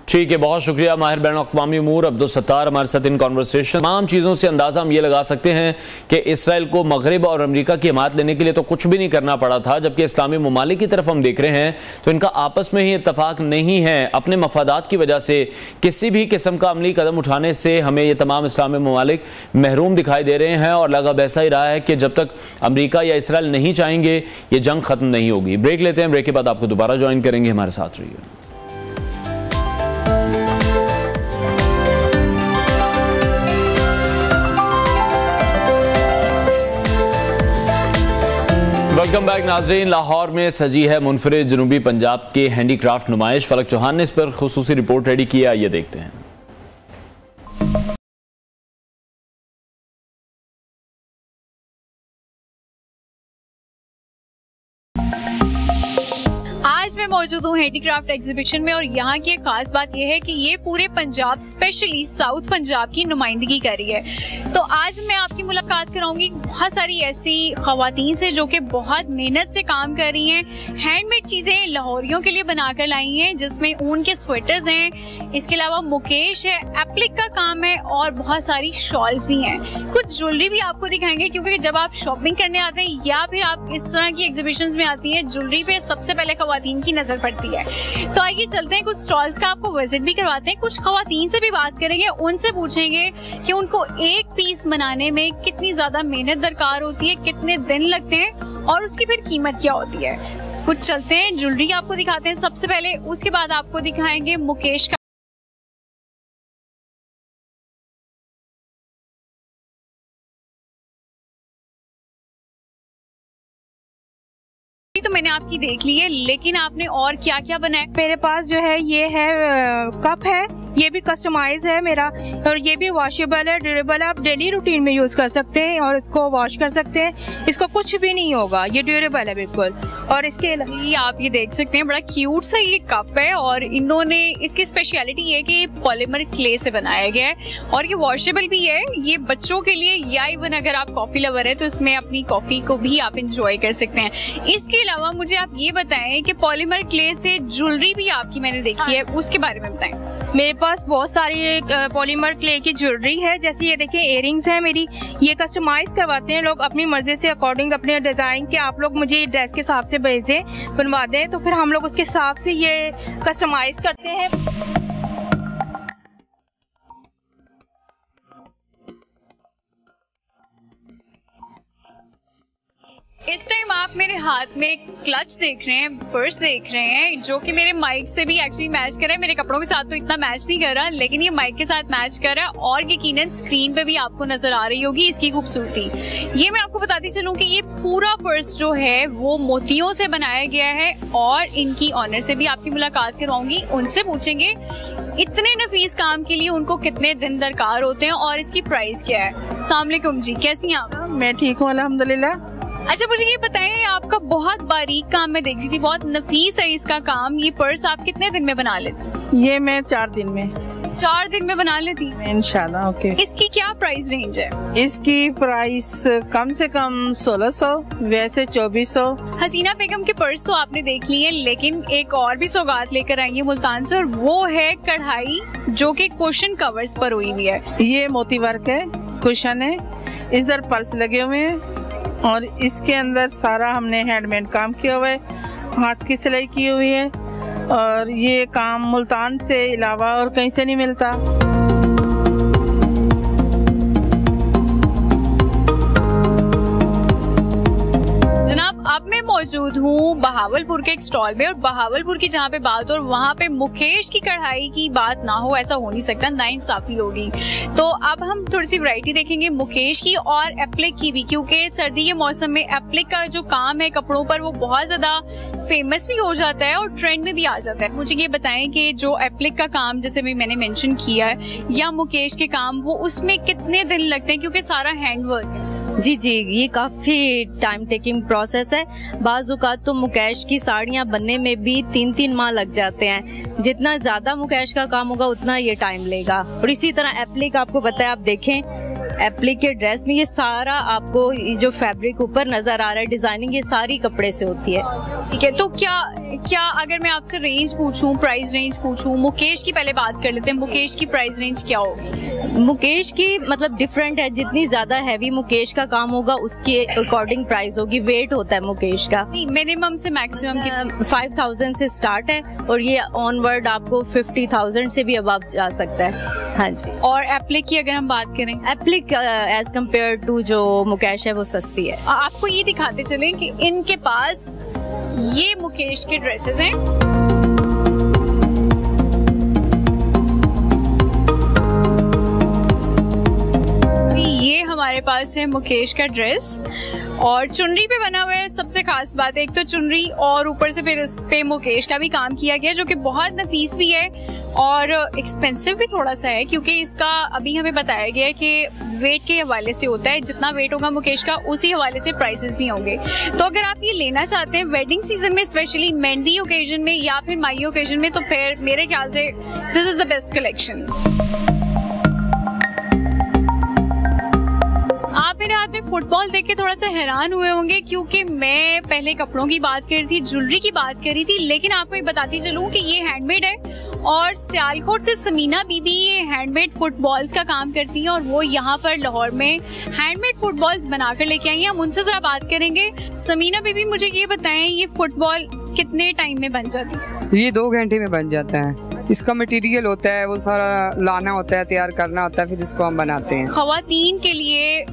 ठीक है, बहुत शुक्रिया माहिर बैन अक़वामी उमूर अब्दुल सत्तार हमारे साथ इन कॉन्वर्सेशन। तमाम चीज़ों से अंदाज़ा हम ये लगा सकते हैं कि इसराइल को मगरिब और अमेरिका की हिमायत लेने के लिए तो कुछ भी नहीं करना पड़ा था, जबकि इस्लामी ममालिक की तरफ हम देख रहे हैं तो इनका आपस में ही इत्तफाक नहीं है। अपने मफादात की वजह से किसी भी किस्म का अमली कदम उठाने से हमें ये तमाम इस्लामी ममालिक महरूम दिखाई दे रहे हैं और लगा ऐसा ही रहा है कि जब तक अमेरिका या इसराइल नहीं चाहेंगे ये जंग ख़त्म नहीं होगी। ब्रेक लेते हैं, ब्रेक के बाद आपको दोबारा ज्वाइन करेंगे, हमारे साथ रहिए। वेलकम बैक नाजरीन। लाहौर में सजी है मुनफरिद जनूबी पंजाब के हैंडीक्राफ्ट नुमाइश। फलक चौहान ने इस पर खुसूसी रिपोर्ट रेडी किया, ये देखते हैं। आज मैं मौजूद हूँ हैंडीक्राफ्ट एग्जीबिशन में और यहाँ की एक खास बात यह है कि ये पूरे पंजाब स्पेशली साउथ पंजाब की नुमाइंदगी कर रही है। तो आज मैं आपकी मुलाकात कराऊंगी बहुत सारी ऐसी खवातीन से जो कि बहुत मेहनत से काम कर रही हैं, हैंडमेड चीज़ें लाहौरियों के लिए बनाकर लाई हैं, जिसमें ऊन के स्वेटर्स हैं, इसके अलावा मुकेश है, एप्लिक का काम है और बहुत सारी शॉल्स भी हैं। कुछ ज्वेलरी भी आपको दिखाएंगे क्योंकि जब आप शॉपिंग करने आते हैं या फिर आप इस तरह की एग्जीबिशंस में आती हैं, ज्वेलरी पे सबसे पहले खवातीन की नजर पड़ती है। तो आइए चलते हैं, कुछ स्टॉल्स का आपको विजिट भी करवाते हैं, कुछ खवातीन से भी बात करेंगे, उनसे पूछेंगे कि उनको एक पीस बनाने में कितनी ज्यादा मेहनत दरकार होती है, कितने दिन लगते हैं और उसकी फिर कीमत क्या होती है। कुछ चलते हैं, ज्वेलरी आपको दिखाते हैं सबसे पहले, उसके बाद आपको दिखाएंगे मुकेश का। तो मैंने आपकी देख ली है, लेकिन आपने और क्या क्या बनाया? मेरे पास जो है ये है कप है, ये भी कस्टमाइज है मेरा, और ये भी वॉशेबल है, ड्यूरेबल है, आप डेली रूटीन में यूज कर सकते हैं और इसको वॉश कर सकते हैं, इसको कुछ भी नहीं होगा, ये ड्यूरेबल है बिल्कुल। और इसके आप ये देख सकते हैं बड़ा क्यूट सा ये कप है और इन्होंने इसकी स्पेशलिटी ये है कि पॉलीमर क्ले से बनाया गया है और ये वॉशेबल भी है। ये बच्चों के लिए या इवन अगर आप कॉफी लवर है तो इसमें अपनी कॉफी को भी आप इंजॉय कर सकते हैं। इसके अलावा मुझे आप ये बताएं कि पॉलीमर क्ले से ज्वेलरी भी आपकी मैंने देखी है, उसके बारे में बताएं। मेरे पास बहुत सारी पॉलीमर क्ले की ज्वेलरी है, जैसे ये देखिए इयरिंग्स है मेरी, ये कस्टमाइज करवाते हैं लोग अपनी मर्जी से अकॉर्डिंग अपने डिजाइन के। आप लोग मुझे ड्रेस के हिसाब से भेज दें, बनवा दें, तो फिर हम लोग उसके हिसाब से ये कस्टमाइज करते हैं। इस टाइम आप मेरे हाथ में एक क्लच देख रहे हैं, पर्स देख रहे हैं, जो कि मेरे माइक से भी एक्चुअली मैच कर रहा है। मेरे कपड़ों के साथ तो इतना मैच नहीं कर रहा, लेकिन ये माइक के साथ मैच कर रहा है और यकीनन स्क्रीन पे भी आपको नजर आ रही होगी इसकी खूबसूरती। ये मैं आपको बताती चलूं कि ये पूरा पर्स जो है वो मोतियों से बनाया गया है और इनकी ऑनर से भी आपकी मुलाकात करवाऊंगी, उनसे पूछेंगे इतने नफीस काम के लिए उनको कितने दिन दरकार होते हैं और इसकी प्राइस क्या है। अस्सलाम वालेकुम जी, कैसी हैं आप? मैं ठीक हूँ अल्हम्दुलिल्लाह। अच्छा, मुझे ये बताएं, आपका बहुत बारीक काम मैं देख रही थी, बहुत नफीस है इसका काम। ये पर्स आप कितने दिन में बना लेती? ये मैं 4 दिन में। 4 दिन में बना लेती? इंशाल्लाह। ओके। इसकी क्या प्राइस रेंज है? इसकी प्राइस कम से कम 1600, वैसे 2400। हसीना बेगम के पर्स तो आपने देख लिए, लेकिन एक और भी सौगात लेकर आई है मुल्तान से और वो है कढ़ाई, जो कि कुशन कवर्स पर हुई हुई है। ये मोती वर्क है, कुशन है, इधर पल्स लगे हुए हैं और इसके अंदर सारा हमने हैंडमेड काम किया हुआ है, हाथ की सिलाई की हुई है और ये काम मुल्तान से अलावा और कहीं से नहीं मिलता। अब मैं मौजूद हूँ बहावलपुर के एक स्टॉल में, और बहावलपुर की जहाँ पे बात हो और वहाँ पे मुकेश की कढ़ाई की बात ना हो, ऐसा हो नहीं सकता, नाइंसाफी होगी। तो अब हम थोड़ी सी वैरायटी देखेंगे मुकेश की और एप्लिक की भी, क्योंकि सर्दी के मौसम में एप्लिक का जो काम है कपड़ों पर वो बहुत ज्यादा फेमस भी हो जाता है और ट्रेंड में भी आ जाता है। मुझे ये बताएं कि जो एप्लिक का काम जैसे भी मैंने मेंशन किया है या मुकेश के काम, वो उसमें कितने दिन लगते हैं, क्योंकि सारा हैंडवर्क है? जी, ये काफ़ी टाइम टेकिंग प्रोसेस है। बाज़-औक़ात तो मुकेश की साड़ियाँ बनने में भी 3-3 माह लग जाते हैं। जितना ज़्यादा मुकेश का काम होगा उतना ये टाइम लेगा। और इसी तरह एप्लिक आपको पता है, आप देखें एप्लिक के ड्रेस में ये सारा आपको ये जो फैब्रिक ऊपर नजर आ रहा है, डिजाइनिंग, ये सारी कपड़े से होती है। ठीक है, तो क्या अगर मैं आपसे रेंज पूछूं, प्राइस रेंज पूछूं, मुकेश की पहले बात कर लेते हैं, मुकेश की प्राइस रेंज क्या होगी? मुकेश की मतलब डिफरेंट है, जितनी ज्यादा हैवी मुकेश का काम होगा उसके अकॉर्डिंग प्राइस होगी। वेट होता है मुकेश का, मिनिमम से मैक्सिमम 5000 से स्टार्ट है और ये ऑनवर्ड आपको 50,000 से भी अबव जा सकता है। हाँ जी। और एप्लिक की अगर हम बात करें, एप्लिक एज कम्पेयर टू जो मुकेश है वो सस्ती है। आपको ये दिखाते चलें कि इनके पास ये मुकेश के ड्रेसेस हैं। जी, ये हमारे पास है मुकेश का ड्रेस और चुनरी पे बना हुआ है। सबसे खास बात है, एक तो चुनरी और ऊपर से फिर इस पे मुकेश का भी काम किया गया, जो कि बहुत नफीस भी है और एक्सपेंसिव भी थोड़ा सा है, क्योंकि इसका अभी हमें बताया गया है कि वेट के हवाले से होता है। जितना वेट होगा मुकेश का उसी हवाले से प्राइसेस भी होंगे। तो अगर आप ये लेना चाहते हैं वेडिंग सीजन में, स्पेशली मेहंदी ओकेजन में या फिर माई ओकेजन में, तो फिर मेरे ख्याल से this is the best collection. आप मेरे हाथ में फुटबॉल देख के थोड़ा सा हैरान हुए होंगे, क्योंकि मैं पहले कपड़ों की बात कर रही थी, ज्वेलरी की बात कर रही थी, लेकिन आपको ये बताती चलूं कि ये हैंडमेड है और सियालकोट से समीना बीबी ये हैंडमेड फुटबॉल्स का काम करती हैं और वो यहाँ पर लाहौर में हैंडमेड फुटबॉल्स बनाकर लेके आई हैं। हम उनसे जरा बात करेंगे। समीना बीबी, मुझे ये बताएं, ये फुटबॉल कितने टाइम में बन जाती है? ये 2 घंटे में बन जाता है। इसका मटेरियल होता है, वो सारा लाना होता है, तैयार करना होता है, फिर इसको हम बनाते हैं। खवातीन के लिए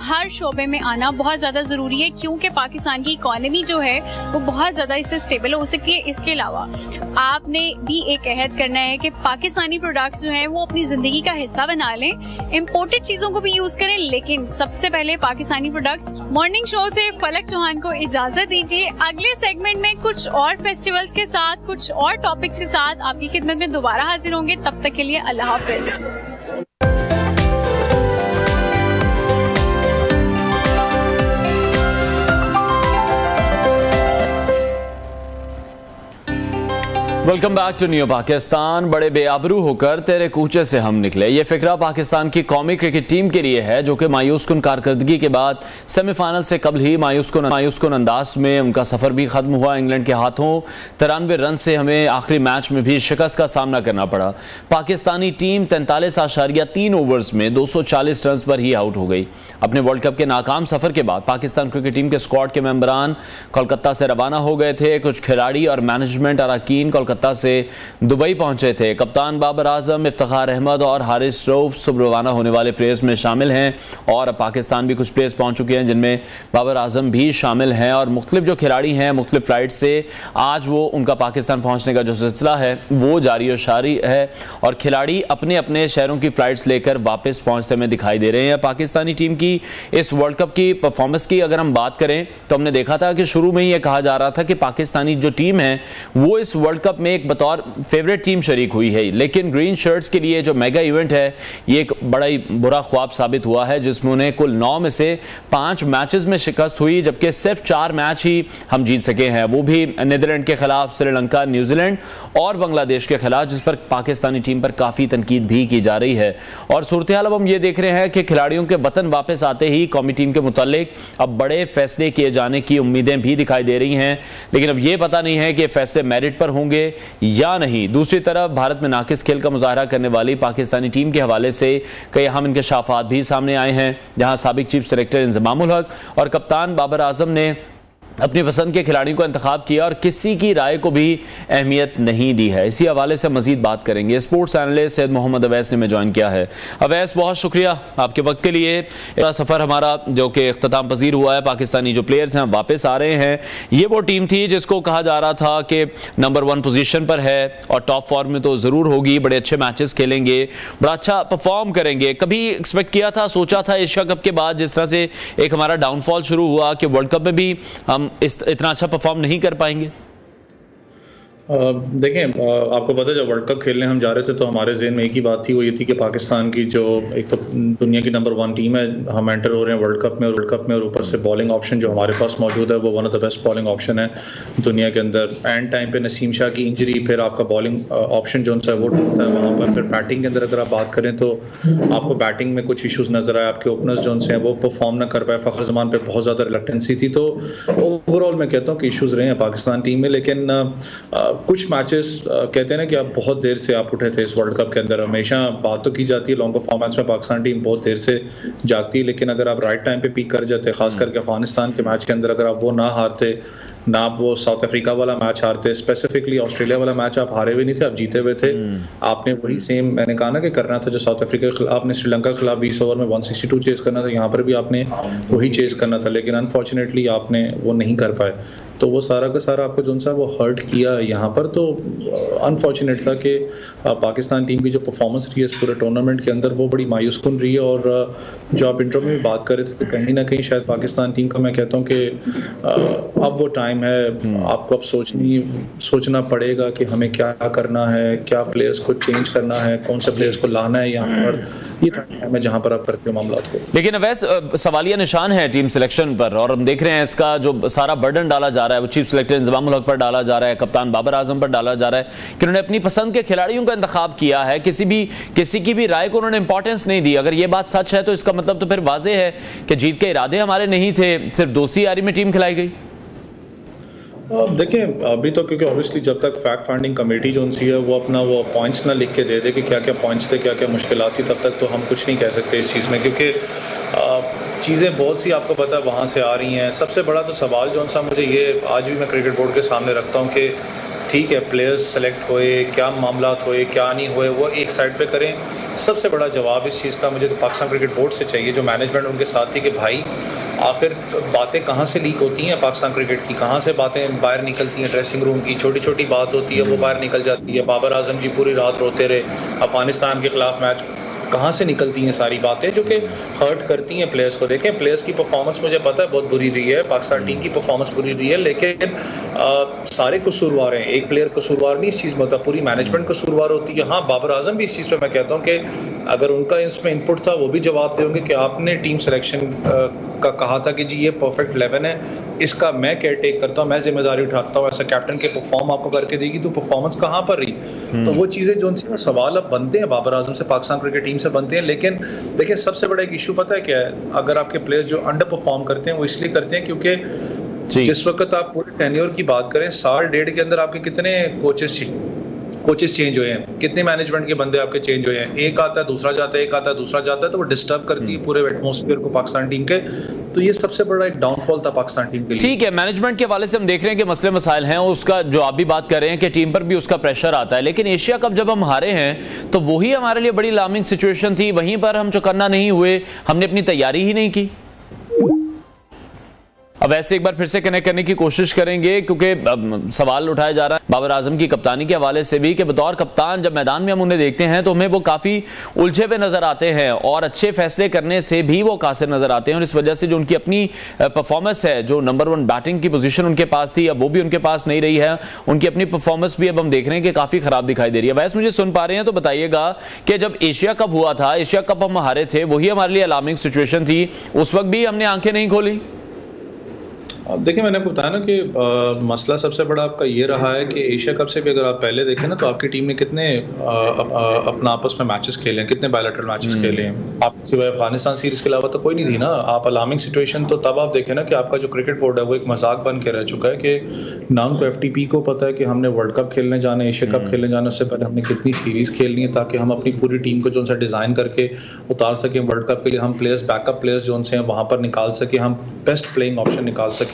हर शोबे में आना बहुत ज़्यादा ज़रूरी है, क्योंकि पाकिस्तान की इकोनॉमी जो है वो बहुत ज़्यादा इससे स्टेबल हो सकती है। इसके अलावा आपने भी एक अहद करना है कि पाकिस्तानी प्रोडक्ट्स जो हैं वो अपनी ज़िंदगी का हिस्सा बना लें। इम्पोर्टेड चीज़ों को भी यूज़ करें, लेकिन सबसे पहले पाकिस्तानी प्रोडक्ट्स। मॉर्निंग शो से फलक चौहान को इजाज़त दीजिए। अगले सेगमेंट में कुछ और फेस्टिवल्स के साथ, कुछ और टॉपिक्स के साथ आपकी खिदमत में दोबारा हाजिर होंगे। तब तक के लिए अल्लाह हाफिज। Welcome back to new Pakistan. बड़े बेआबरू होकर तेरे कूचे से हम निकले, ये फिक्रा पाकिस्तान की कौमी क्रिकेट टीम के लिए है, जो कि मायूस कुन कारकर्दगी के बाद सेमीफाइनल से कबल ही मायूस कुन अंदाज में उनका सफर भी खत्म हुआ। इंग्लैंड के हाथों 93 रन से हमें आखिरी मैच में भी शिकस्त का सामना करना पड़ा। पाकिस्तानी टीम 43.3 ओवर्स में 240 रन पर ही आउट हो गई। अपने वर्ल्ड कप के नाकाम सफर के बाद पाकिस्तान क्रिकेट टीम के स्क्वाड के मेंबरान कोलकाता से रवाना हो गए थे। कुछ खिलाड़ी और मैनेजमेंट अरकान कोलकाता से दुबई पहुंचे थे। कप्तान बाबर आजम, इफ्तिखार अहमद और हारिस रऊफ सुबह रवाना होने वाले प्लेयर्स में शामिल हैं और पाकिस्तान भी कुछ प्लेयर्स पहुंच चुके हैं, जिनमें बाबर आजम भी शामिल हैं। और मुख्तलिफ जो खिलाड़ी हैं मुख्तलिफ फ्लाइट से आज वो उनका पाकिस्तान पहुंचने का जो सिलसिला है वो जारी और शारी है और खिलाड़ी अपने अपने शहरों की फ्लाइट्स लेकर वापस पहुंचते में दिखाई दे रहे हैं। पाकिस्तानी टीम की इस वर्ल्ड कप की परफॉर्मेंस की अगर हम बात करें तो हमने देखा था कि शुरू में ही यह कहा जा रहा था कि पाकिस्तानी जो टीम है वो इस वर्ल्ड कप में एक बतौर फेवरेट टीम शरीक हुई है, लेकिन ग्रीन शर्ट्स के लिए जो मेगा इवेंट है ये एक बड़ा ही बुरा ख्वाब साबित हुआ है, जिसमें उन्हें कुल 9 में से 5 मैचेस में शिकस्त हुई, जबकि सिर्फ 4 मैच ही हम जीत सके हैं, वो भी नीदरलैंड के खिलाफ, श्रीलंका, न्यूजीलैंड और बांग्लादेश के खिलाफ, जिस पर पाकिस्तानी टीम पर काफी तनकीद भी की जा रही है। और सूरत हाल अब हम ये देख रहे हैं कि खिलाड़ियों के वतन वापस आते ही कौमी टीम के मुतालिक अब बड़े फैसले किए जाने की उम्मीदें भी दिखाई दे रही हैं, लेकिन अब ये पता नहीं है कि फैसले मेरिट पर होंगे या नहीं। दूसरी तरफ भारत में नाकिस खेल का मुजाहरा करने वाली पाकिस्तानी टीम के हवाले से कई अहम इंकशाफात भी सामने आए हैं, जहां साबिक चीफ सेलेक्टर इंजमामुल हक और कप्तान बाबर आजम ने अपनी पसंद के खिलाड़ी को इंतखाब किया और किसी की राय को भी अहमियत नहीं दी है। इसी हवाले से मजीद बात करेंगे। स्पोर्ट्स एनालिस्ट सैयद मोहम्मद अवैस ने में ज्वाइन किया है। अवैस, बहुत शुक्रिया आपके वक्त के लिए। सफ़र हमारा जो कि इख्तिताम पजीर हुआ है, पाकिस्तानी जो प्लेयर्स हैं वापस आ रहे हैं। ये वो टीम थी जिसको कहा जा रहा था कि नंबर 1 पोजीशन पर है और टॉप फॉर्म में तो ज़रूर होगी, बड़े अच्छे मैचेस खेलेंगे, बड़ा अच्छा परफॉर्म करेंगे। कभी एक्सपेक्ट किया था, सोचा था एशिया कप के बाद जिस तरह से एक हमारा डाउनफॉल शुरू हुआ कि वर्ल्ड कप में भी हम इतना अच्छा परफॉर्म नहीं कर पाएंगे? देखें, आपको पता है जब वर्ल्ड कप खेलने हम जा रहे थे तो हमारे ज़हन में एक ही बात थी, वो ये थी कि पाकिस्तान की जो एक तो दुनिया की नंबर 1 टीम है, हम एंटर हो रहे हैं वर्ल्ड कप में और ऊपर से बॉलिंग ऑप्शन जो हमारे पास मौजूद है वो one of the best bowling option है दुनिया के अंदर। एंड टाइम पे नसीम शाह की इंजरी, फिर आपका बॉलिंग ऑप्शन जो है वो टूटता है वहाँ पर। फिर बैटिंग के अंदर अगर आप बात करें तो आपको बैटिंग में कुछ इशूज़ नज़र आए, आपके ओपनर्स जो हैं वो परफॉर्म ना कर पाए, फ़खर जमान पर बहुत ज़्यादा रिलक्टेंसी थी। तो ओवरऑल मैं कहता हूँ कि इशूज़ रहे हैं पाकिस्तान टीम में। लेकिन कुछ मैचेस कहते हैं ना कि आप बहुत देर से आप उठे थे इस वर्ल्ड कप के अंदर। हमेशा बात तो की जाती है लॉन्ग फॉर्मेट्स में पाकिस्तान टीम बहुत देर से जागती है, लेकिन अगर आप राइट टाइम पे पीक कर जाते, खास करके अफगानिस्तान के मैच के अंदर अगर आप वो ना हारते, ना आप वो साउथ अफ्रीका वाला मैच हारते, स्पेसिफिकली ऑस्ट्रेलिया वाला मैच आप हारे हुए नहीं थे, आप जीते हुए थे। आपने वही सेम मैंने कहा ना कि करना था जो साउथ अफ्रीका के खिलाफ, आपने श्रीलंका के खिलाफ 20 ओवर में 162 चेस करना था, यहाँ पर भी आपने वही चेस करना था, लेकिन अनफॉर्चुनेटली आपने वो नहीं कर पाए। तो वो सारा का सारा आपको जो सा वो हर्ट किया यहाँ पर। तो अनफॉर्चुनेट था कि पाकिस्तान टीम की जो परफॉर्मेंस रही है इस पूरे टूर्नामेंट के अंदर वो बड़ी मायूस कुन रही है। और जो आप इंटरव्यू में बात कर रहे थे तो कहीं ना कहीं शायद पाकिस्तान टीम का मैं कहता हूँ कि अब वो टाइम है, आपको अब सोचना पड़ेगा कि हमें क्या करना है, क्या प्लेयर्स को चेंज करना है, कौन से प्लेयर्स को लाना है यहाँ पर। ये टाइम है जहाँ पर आप करते हो मामला को। लेकिन अवैस, सवालिया निशान है टीम सिलेक्शन पर और हम देख रहे हैं इसका जो सारा बर्डन डाला जा रहा है वो चीफ सिलेक्टर इंजमामुल हक पर डाला जा रहा है, कप्तान बाबर आजम पर डाला जा रहा है कि उन्होंने अपनी पसंद के खिलाड़ियों का इंतखाब किया है, किसी की भी राय को उन्होंने इंपॉर्टेंस नहीं दी। अगर ये बात सच है तो इसका मतलब तो फिर वाज़ेह है कि जीत के इरादे हमारे नहीं थे, सिर्फ दोस्ती यारी में टीम खिलाई गई। देखें, अभी तो क्योंकि ऑब्वियसली जब तक फैक्ट फाइंडिंग कमेटी जो उनसी है वो अपना वो पॉइंट्स ना लिख के दे दे कि क्या क्या पॉइंट्स थे, क्या क्या मुश्किलात थी, तब तक तो हम कुछ नहीं कह सकते इस चीज़ में, क्योंकि चीज़ें बहुत सी आपको पता है वहाँ से आ रही हैं। सबसे बड़ा तो सवाल जो सा मुझे ये आज भी मैं क्रिकेट बोर्ड के सामने रखता हूँ कि ठीक है प्लेयर्स सेलेक्ट हुए, क्या मामलात हुए, क्या नहीं हुए, वो एक साइड पे करें। सबसे बड़ा जवाब इस चीज़ का मुझे तो पाकिस्तान क्रिकेट बोर्ड से चाहिए, जो मैनेजमेंट उनके साथ थी, कि भाई आखिर बातें कहाँ से लीक होती हैं पाकिस्तान क्रिकेट की, कहाँ से बातें बाहर निकलती हैं। ड्रेसिंग रूम की छोटी छोटी बात होती है वो बाहर निकल जाती है। बाबर आजम जी पूरी रात रोते रहे अफगानिस्तान के खिलाफ मैच, कहाँ से निकलती हैं सारी बातें जो कि हर्ट करती हैं प्लेयर्स को। देखें, प्लेयर्स की परफॉर्मेंस मुझे पता है बहुत बुरी रही है, पाकिस्तान टीम की परफॉर्मेंस बुरी रही है, लेकिन सारे कसूरवार हैं, एक प्लेयर कसूरवार नहीं इस चीज़ में होता, पूरी मैनेजमेंट कसूरवार होती है। हाँ, बाबर आजम भी इस चीज़ पे मैं कहता हूँ कि अगर उनका इसमें इनपुट था वो भी जवाब देंगे कि आपने टीम सिलेक्शन का कहा था कि जी ये परफेक्ट 11 है, इसका मैं केयर टेक करता हूँ, मैं जिम्मेदारी उठाता हूँ, ऐसा कैप्टन के परफॉर्म आपको करके देगी, तो परफॉर्मेंस कहाँ पर रही। तो वो चीज़ें जो उनसे सवाल अब बनते हैं बाबर आजम से, पाकिस्तान क्रिकेट टीम से बनते हैं। लेकिन देखिए सबसे बड़ा एक इशू पता है क्या है, अगर आपके प्लेयर्स जो अंडर परफॉर्म करते हैं वो इसलिए करते हैं क्योंकि जिस वक्त आप पूरे टेन्योर की बात करें, साल डेढ़ के अंदर आपके कितने कोचेस चेंज हुए हैं, कितने मैनेजमेंट के बंदे आपके चेंज हुए हैं, एक आता है दूसरा जाता है, एक आता है दूसरा जाता है, तो वो डिस्टर्ब करती है पूरे एटमॉस्फेयर को पाकिस्तान टीम के। तो ये सबसे बड़ा एक डाउनफॉल था पाकिस्तान टीम के लिए। ठीक है, मैनेजमेंट के हवाले से हम देख रहे हैं कि मसले मसाइल हैं, उसका जो आप भी बात कर रहे हैं कि टीम पर भी उसका प्रेशर आता है, लेकिन एशिया कप जब हम हारे हैं तो वही हमारे लिए बड़ी अलार्मिंग सिचुएशन थी, वहीं पर हम चौकन्ना नहीं हुए, हमने अपनी तैयारी ही नहीं की। अब ऐसे एक बार फिर से कनेक्ट करने की कोशिश करेंगे क्योंकि सवाल उठाया जा रहा है बाबर आजम की कप्तानी के हवाले से भी कि बतौर कप्तान जब मैदान में हम उन्हें देखते हैं तो हमें वो काफ़ी उलझे हुए नज़र आते हैं और अच्छे फैसले करने से भी वो कासिर नज़र आते हैं। और इस वजह से जो उनकी अपनी परफॉर्मेंस है, जो नंबर 1 बैटिंग की पोजीशन उनके पास थी, अब वो भी उनके पास नहीं रही है, उनकी अपनी परफॉर्मेंस भी अब हम देख रहे हैं कि काफ़ी ख़राब दिखाई दे रही है। वैसे मुझे सुन पा रहे हैं तो बताइएगा कि जब एशिया कप हुआ था, एशिया कप हम हारे थे, वही हमारे लिए अलार्मिंग सिचुएशन थी, उस वक्त भी हमने आंखें नहीं खोली। देखिए, मैंने आपको बताया ना कि मसला सबसे बड़ा आपका ये रहा है कि एशिया कप से भी अगर आप पहले देखें ना तो आपकी टीम ने कितने अपना आपस में मैचेस खेले हैं, कितने बायलैटरल मैचेस खेले हैं। आप सिवाय अफगानिस्तान सीरीज के अलावा तो कोई नहीं थी ना। आप अलार्मिंग सिचुएशन तो तब आप देखें ना कि आपका जो क्रिकेट बोर्ड है वो एक मजाक बन के रह चुका है कि ना उनको FTP को पता है कि हमने वर्ल्ड कप खेलने जाना है, एशिया कप खेलने जाना, उससे पहले हमने कितनी सीरीज खेलनी है ताकि हम अपनी पूरी टीम को जो उनसे डिज़ाइन करके उतार सकें वर्ल्ड कप के लिए। हम प्लेयर्स, बैकअप प्लेयर्स जो उनसे हैं वहाँ पर निकाल सकें, हम बेस्ट प्लेइंग ऑप्शन निकाल सकें।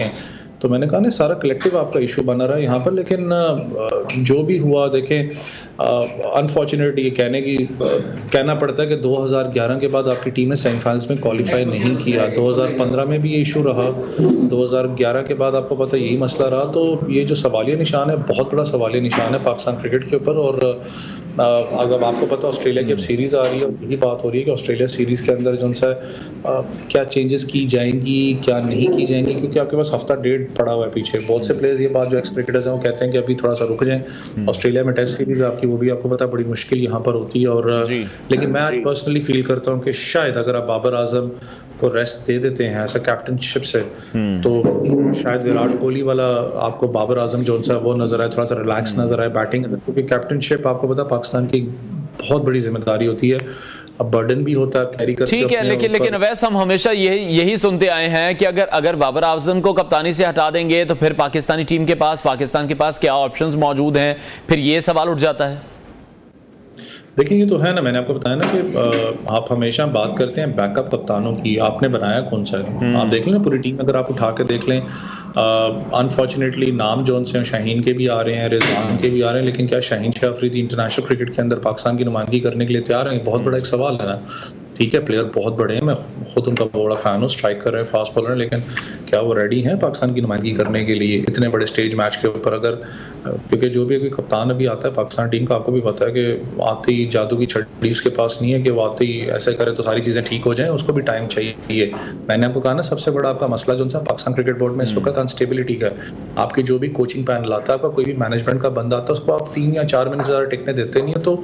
तो मैंने कहा ना सारा कलेक्टिव आपका इशू बना रहा है यहाँ पर, लेकिन जो भी हुआ देखें, अनफॉर्चुनेट ये कहना पड़ता है कि 2011 के बाद आपकी टीम ने सेमीफाइनल्स में क्वालिफाई नहीं किया। 2015 में भी ये इशू रहा, 2011 के बाद आपको पता है यही मसला रहा। तो ये जो सवालिया निशान है, बहुत बड़ा सवालिया निशान है पाकिस्तान क्रिकेट के ऊपर। और अगर आपको पता ऑस्ट्रेलिया की अब सीरीज़ आ रही है, यही बात हो रही है कि ऑस्ट्रेलिया सीरीज़ के अंदर जो सा क्या चेंजेस की जाएंगी, क्या नहीं की जाएंगी, क्योंकि आपके पास हफ्ता डेढ़ पड़ा हुआ है पीछे। बहुत से प्लेयर्स ये बात जो एक्स क्रिकेटर्स हैं वो कहते हैं कि अभी थोड़ा सा रुक जाएं। ऑस्ट्रेलिया में टेस्ट सीरीज़ आपकी, वो भी आपको पता बड़ी मुश्किल यहाँ पर होती है। और लेकिन मैं आज पर्सनली फील करता हूँ कि शायद अगर आप बाबर आजम को रेस्ट दे देते हैं ऐसा कैप्टनशिप से, तो शायद विराट कोहली वाला आपको बाबर आजम जो सा वो नजर आए, थोड़ा सा रिलैक्स नजर आए बैटिंग। क्योंकि कैप्टनशिप आपको पता पाकिस्तान की बहुत बड़ी जिम्मेदारी होती है, अब बर्डन भी होता है कैरी करते। ठीक है, लेकिन वैसे हम हमेशा यही सुनते आए हैं कि अगर बाबर आजम को कप्तानी से हटा देंगे तो फिर पाकिस्तानी टीम के पास, पाकिस्तान के पास क्या ऑप्शंस मौजूद हैं, फिर ये सवाल उठ जाता है। देखिए ये तो है ना, मैंने आपको बताया ना कि आप हमेशा बात करते हैं बैकअप कप्तानों की, आपने बनाया कौन सा है? आप देख लें ना पूरी टीम, अगर आप उठा के देख लें, अनफॉर्चुनेटली नाम जो उनसे शाहीन के भी आ रहे हैं, रिजवान के भी आ रहे हैं, लेकिन क्या शाहीन शाह अफरीदी इंटरनेशनल क्रिकेट के अंदर पाकिस्तान की नुमाइंदगी करने के लिए तैयार हैं? बहुत बड़ा एक सवाल है ना। ठीक है, प्लेयर बहुत बड़े हैं, मैं खुद उनका बड़ा फैन हूँ, स्ट्राइक कर रहे हैं, फास्ट बॉलर हैं, लेकिन क्या वो रेडी हैं पाकिस्तान की नुमाइंदगी करने के लिए इतने बड़े स्टेज मैच के ऊपर? अगर क्योंकि जो भी कोई कप्तान अभी आता है पाकिस्तान टीम का, आपको भी पता है कि आते ही जादू की छड़ी उसके पास नहीं है कि वो आते ही ऐसे करे तो सारी चीज़ें ठीक हो जाएं, उसको भी टाइम चाहिए। मैंने आपको कहा ना सबसे बड़ा आपका मसला जो है पाकिस्तान क्रिकेट बोर्ड में इस वक्त अनस्टेबिलिटी का है। आपकी जो भी कोचिंग पैनल आता है, आपका कोई भी मैनेजमेंट का बंदा आता है, उसको आप 3 या 4 महीने से ज़्यादा टिकने देते नहीं है, तो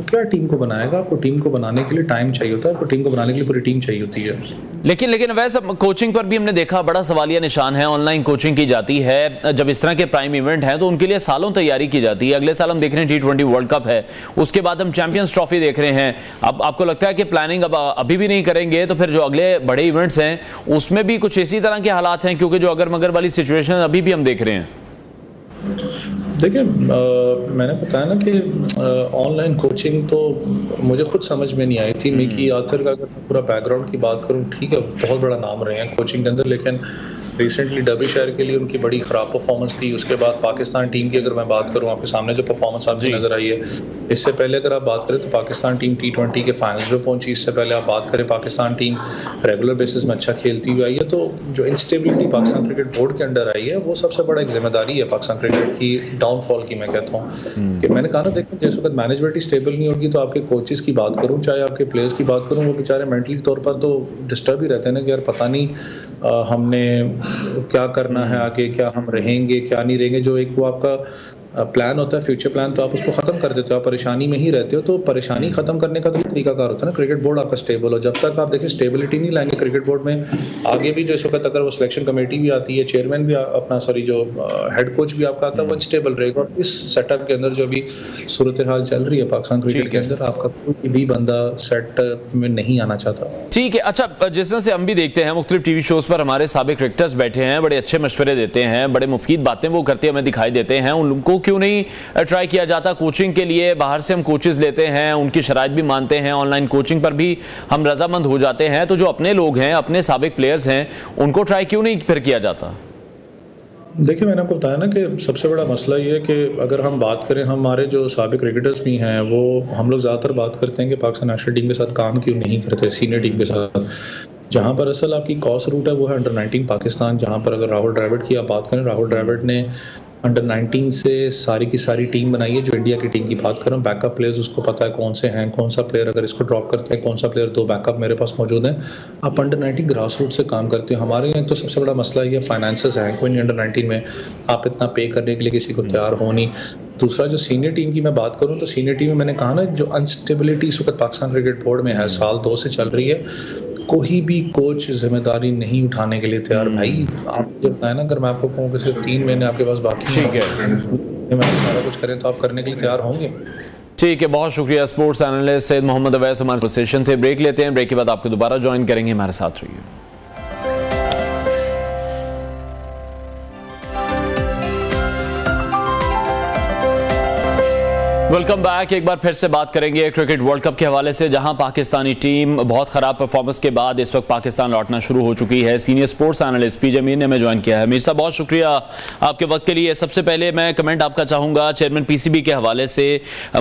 क्या टीम को बनाएगा? आपको टीम को बनाने के लिए टाइम चाहिए होता है, आपको टीम को बनाने के लिए पूरी टीम चाहिए होती है। लेकिन वैसे कोचिंग पर भी हमने देखा बड़ा सवालिया निशान है। ऑनलाइन कोचिंग की जाती है, जब इस तरह के प्राइम इवेंट हैं तो उनके लिए सालों तैयारी की जाती है। अगले साल हम देख रहे हैं T20 वर्ल्ड कप है, उसके बाद हम चैंपियंस ट्रॉफी देख रहे हैं। अब आपको लगता है कि प्लानिंग अब अभी भी नहीं करेंगे तो फिर जो अगले बड़े इवेंट्स हैं उसमें भी कुछ इसी तरह के हालात हैं? क्योंकि जो अगर मगर वाली सिचुएशन अभी भी हम देख रहे हैं। देखिए मैंने बताया ना कि ऑनलाइन कोचिंग तो मुझे खुद समझ में नहीं आई थी। मिकी आर्थर का अगर पूरा बैकग्राउंड की बात करूं, ठीक है बहुत बड़ा नाम रहे हैं कोचिंग के अंदर, लेकिन रिसेंटली डर्बीशायर के लिए उनकी बड़ी ख़राब परफॉर्मेंस थी। उसके बाद पाकिस्तान टीम की अगर मैं बात करूं, आपके सामने जो परफॉर्मेंस आपको नज़र आई है, इससे पहले अगर आप बात करें तो पाकिस्तान टीम T20 के फाइनल्स में पहुंची। इससे पहले आप बात करें पाकिस्तान टीम रेगुलर बेसिस में अच्छा खेलती हुई आई है। तो जो इंस्टेबिलिटी पाकिस्तान क्रिकेट बोर्ड के अंडर आई है वो सबसे बड़ा एक जिम्मेदारी है पाकिस्तान क्रिकेट की डाउनफॉल की। मैं कहता हूँ कि मैंने कहा ना, देखो जिस वक्त मैनेजमेंट ही स्टेबल नहीं होगी तो आपके कोचेस की बात करूँ चाहे आपके प्लेयर्स की बात करूँ, वो बेचारे मेंटली तौर पर तो डिस्टर्ब ही रहते हैं ना कि यार पता नहीं हमने क्या करना है आगे, क्या हम रहेंगे क्या नहीं रहेंगे। जो एक वो आपका प्लान होता है, फ्यूचर प्लान, तो आप उसको खत्म कर देते हो, आप परेशानी में ही रहते हो। तो परेशानी खत्म करने का तो तरीकाकार होता है ना क्रिकेट बोर्ड आपका स्टेबल हो। जब तक आप देखिए स्टेबिलिटी नहीं लाएंगे क्रिकेट बोर्ड में, आगे भी जो इस वक्त अगर वो सिलेक्शन कमेटी भी आती है, चेयरमैन भी अपना जो हेड कोच भी आपका आता है, वो अनस्टेबल रहेगा। और इस सेटअप के अंदर जो अभी सूरत हाल चल रही है पाकिस्तान क्रिकेट के अंदर, आपका कोई भी बंदा सेट में नहीं आना चाहता। ठीक है, अच्छा जिस तरह से हम भी देखते हैं मुख्तलिफ टीवी शोज पर हमारे साबिक क्रिकेटर्स बैठे हैं, बड़े अच्छे मशवरे देते हैं, बड़े मुफीद बातें वो करते हमें दिखाई देते हैं। उनको क्यों नहीं ट्राई किया जाता कोचिंग के लिए? बाहर से हम कोचेस लेते हैं, उनकी शराइत भी मानते हैं, ऑनलाइन कोचिंग पर भी हम रजामंद हो जाते हैं, तो जो अपने लोग हैं, अपने साबिक प्लेयर्स हैं, उनको ट्राई क्यों नहीं फिर किया जाता? देखिए मैंने आपको बताया ना कि सबसे बड़ा मसला ये है कि अगर हम बात करें, हमारे जो साबिक क्रिकेटर्स भी हैं वो हम लोग ज़्यादातर बात करते हैं कि पाकिस्तान नेशनल टीम के साथ काम क्यों नहीं करते, सीनियर टीम के साथ। जहाँ पर असल आपकी कॉस रूट है वो है अंडर-19 पाकिस्तान। जहाँ पर अगर राहुल द्रविड़ की आप बात करें, राहुल द्रविड़ ने अंडर-19 से सारी की सारी टीम बनाई है। जो इंडिया की टीम की बात करूँ, बैकअप प्लेयर्स उसको पता है कौन से हैं, कौन सा प्लेयर अगर इसको ड्रॉप करते हैं, कौन सा प्लेयर 2 बैकअप मेरे पास मौजूद हैं। आप अंडर-19 ग्रास रूट से काम करते हो। हमारे यहाँ तो सबसे बड़ा मसला ये फाइनेंसेस है, कोई नहीं अंडर-19 में आप इतना पे करने के लिए किसी को तैयार हो नहीं। दूसरा जो सीनियर टीम की मैं बात करूं तो सीनियर टीम में मैंने कहा ना, जो अनस्टेबिलिटी इस वक्त पाकिस्तान क्रिकेट बोर्ड में है, साल 2 से चल रही है, कोई भी कोच जिम्मेदारी नहीं उठाने के लिए तैयार। भाई आप जब बताए ना, अगर मैं आपको कहूँ कि सिर्फ 3 महीने आपके पास बाकी ठीक है, सारा कुछ करें तो आप करने के लिए तैयार होंगे? ठीक है, बहुत शुक्रिया। स्पोर्ट्स एनालिस्ट सैयद मोहम्मद अवैस हमारे सेशन थे। ब्रेक लेते हैं, ब्रेक के बाद आपको दोबारा ज्वाइन करेंगे, हमारे साथ रहिए। Welcome back. एक बार फिर से बात करेंगे क्रिकेट वर्ल्ड कप के हवाले से, जहां पाकिस्तानी टीम बहुत खराब परफॉर्मेंस के बाद इस वक्त पाकिस्तान लौटना शुरू हो चुकी है। सीनियर स्पोर्ट्स एनालिस्ट पीजे मीर ने हमें ज्वाइन किया है। मीर साहब, बहुत शुक्रिया आपके वक्त के लिए। सबसे पहले मैं कमेंट आपका चाहूंगा चेयरमैन पीसीबी के हवाले से।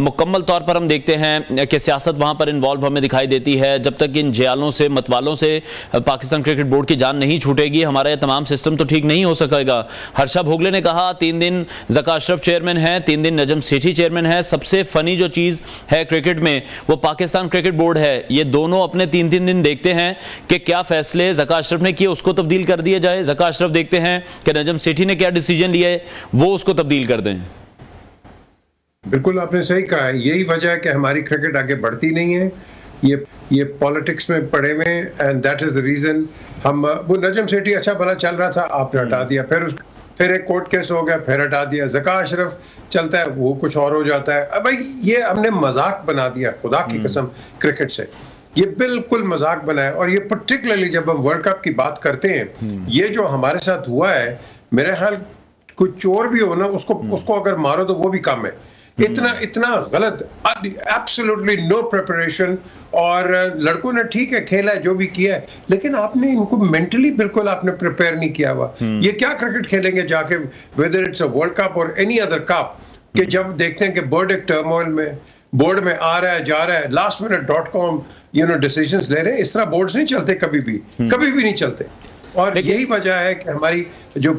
मुकम्मल तौर पर हम देखते हैं कि सियासत वहां पर इन्वॉल्व हमें दिखाई देती है। जब तक इन जियालों से, मतवालों से पाकिस्तान क्रिकेट बोर्ड की जान नहीं छूटेगी, हमारा यह तमाम सिस्टम तो ठीक नहीं हो सकेगा। हर्षा भोगले ने कहा 3 दिन ज़का अशरफ चेयरमैन है, 3 दिन नजम सेठी चेयरमैन है। सबसे फनी जो चीज है क्रिकेट में वो पाकिस्तान क्रिकेट बोर्ड है। ये दोनों अपने 3-3 दिन देखते हैं कि क्या फैसले ज़का अशरफ ने किए उसको तब्दील कर दिया जाए। ज़का अशरफ देखते हैं कि नजम सेठी ने क्या डिसीजन लिया है वो उसको तब्दील कर दें। बिल्कुल आपने सही कहा है, यही वजह है कि हमारी क्रिकेट आगे बढ़ती नहीं है। ये पॉलिटिक्स में पड़े हुए हैं and that is the reason. हम वो नजम सेठी अच्छा भला चल रहा था, आपने हटा दिया, फिर एक कोर्ट केस हो गया, फिर हटा दिया। ज़का अशरफ चलता है, वो कुछ और हो जाता है। अब भाई ये हमने मजाक बना दिया, खुदा की कसम, क्रिकेट से ये बिल्कुल मजाक बना है। और ये पर्टिकुलरली जब हम वर्ल्ड कप की बात करते हैं, ये जो हमारे साथ हुआ है, मेरे ख्याल कोई चोर भी हो ना, उसको अगर मारो तो वो भी कम है। इतना गलत, एब्सोल्युटली नो प्रिपरेशन। और लड़कों ने ठीक है खेला है, जो भी किया है, लेकिन आपने इनको मेंटली बिल्कुल आपने प्रिपेयर नहीं किया हुआ। ये क्या क्रिकेट खेलेंगे जाके, whether it's a world cup और एनी अदर कप, कि जब देखते हैं कि बोर्ड एक टर्मोइल में, बोर्ड में आ रहा है जा रहा है, लास्ट मिनट .com डिसीजंस ले रहे हैं। इस तरह बोर्ड्स नहीं चलते, कभी भी नहीं चलते। और यही वजह है कि हमारी जो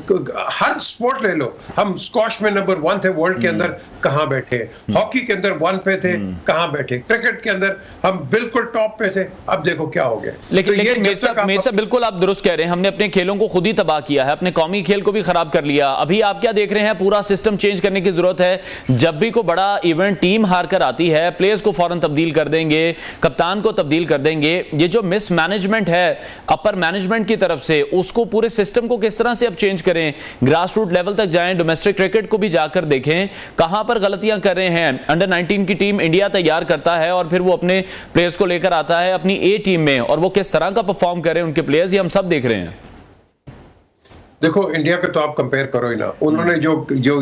हर स्पोर्ट ले लो, हम स्क्वॉश में नंबर 1 थे वर्ल्ड के अंदर, कहां बैठे, हॉकी के अंदर 1 पे थे, कहां बैठे, क्रिकेट के अंदर हम बिल्कुल टॉप पे थे, अब देखो क्या हो गया। लेकिन मेरे साथ बिल्कुल आप दुरुस्त कह रहे हैं, हमने अपने खेलों को खुद ही तबाह किया है, अपने कौमी खेल को भी खराब कर लिया। अभी आप क्या देख रहे हैं, पूरा सिस्टम चेंज करने की जरूरत है। जब भी कोई बड़ा इवेंट टीम हार कर आती है, प्लेयर्स को फौरन तब्दील कर देंगे, कप्तान को तब्दील कर देंगे। ये जो मिस मैनेजमेंट है अपर मैनेजमेंट की तरफ से, उसको पूरे सिस्टम को किस तरह से अब चेंज करें, ग्रास रूट लेवल तक जाएं, डोमेस्टिक क्रिकेट को भी जाकर देखें कहां पर गलतियां कर रहे हैं। अंडर 19 की टीम इंडिया तैयार करता है और फिर वो अपने प्लेयर्स को लेकर आता है अपनी ए टीम में, और वो किस तरह का परफॉर्म कर रहे हैं उनके प्लेयर्स, ये हम सब देख रहे हैं। देखो इंडिया का तो आप कंपेयर करो ही ना, उन्होंने जो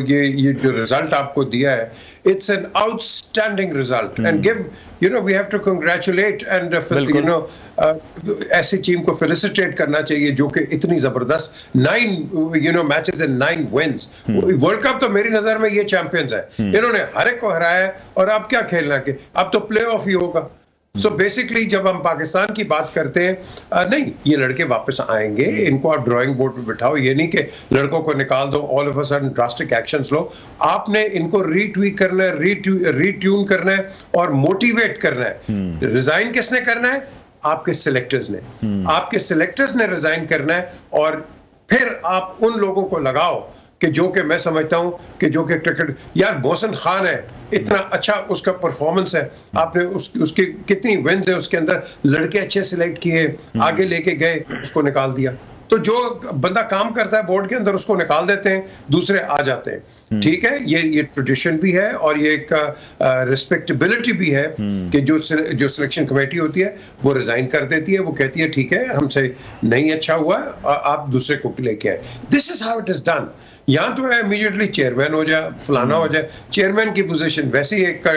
रिजल्ट आपको दिया है, it's an outstanding result and give we have to congratulate and ऐसी टीम को फेलिसिटेट करना चाहिए जो कि इतनी जबरदस्त 9 matches and 9 wins. World cup तो मेरी नजर में ये चैंपियंस है, इन्होंने हर एक को हराया और अब क्या खेलना के, अब तो प्ले ऑफ ही होगा। सो बेसिकली जब हम पाकिस्तान की बात करते हैं, नहीं ये लड़के वापस आएंगे, इनको आप ड्राइंग बोर्ड पे बिठाओ। ये नहीं कि लड़कों को निकाल दो, all of a sudden drastic actions लो। आपने इनको रीट्वीक करना है, रीट्यून करना है और मोटिवेट करना है। रिजाइन किसने करना है? आपके सिलेक्टर्स ने। आपके सिलेक्टर्स ने रिजाइन करना है और फिर आप उन लोगों को लगाओ कि जो कि मैं समझता हूं कि जो कि क्रिकेट, यार मोहसिन खान है, इतना अच्छा उसका परफॉर्मेंस है, आपने उसकी कितनी विन्स है उसके अंदर, लड़के अच्छे सिलेक्ट किए, आगे लेके गए, उसको निकाल दिया। तो जो बंदा काम करता है बोर्ड के अंदर उसको निकाल देते हैं, दूसरे आ जाते हैं। ठीक है, ये ट्रेडिशन भी है और ये एक रिस्पेक्टेबिलिटी भी है कि जो सिलेक्शन कमेटी होती है वो रिजाइन कर देती है, वो कहती है ठीक है हमसे नहीं अच्छा हुआ, आप दूसरे को लेके आए। This is how it is done. यहाँ तो है इमीडिएटली चेयरमैन हो जाए, फलाना हो जाए, चेयरमैन की पोजीशन वैसे ही एक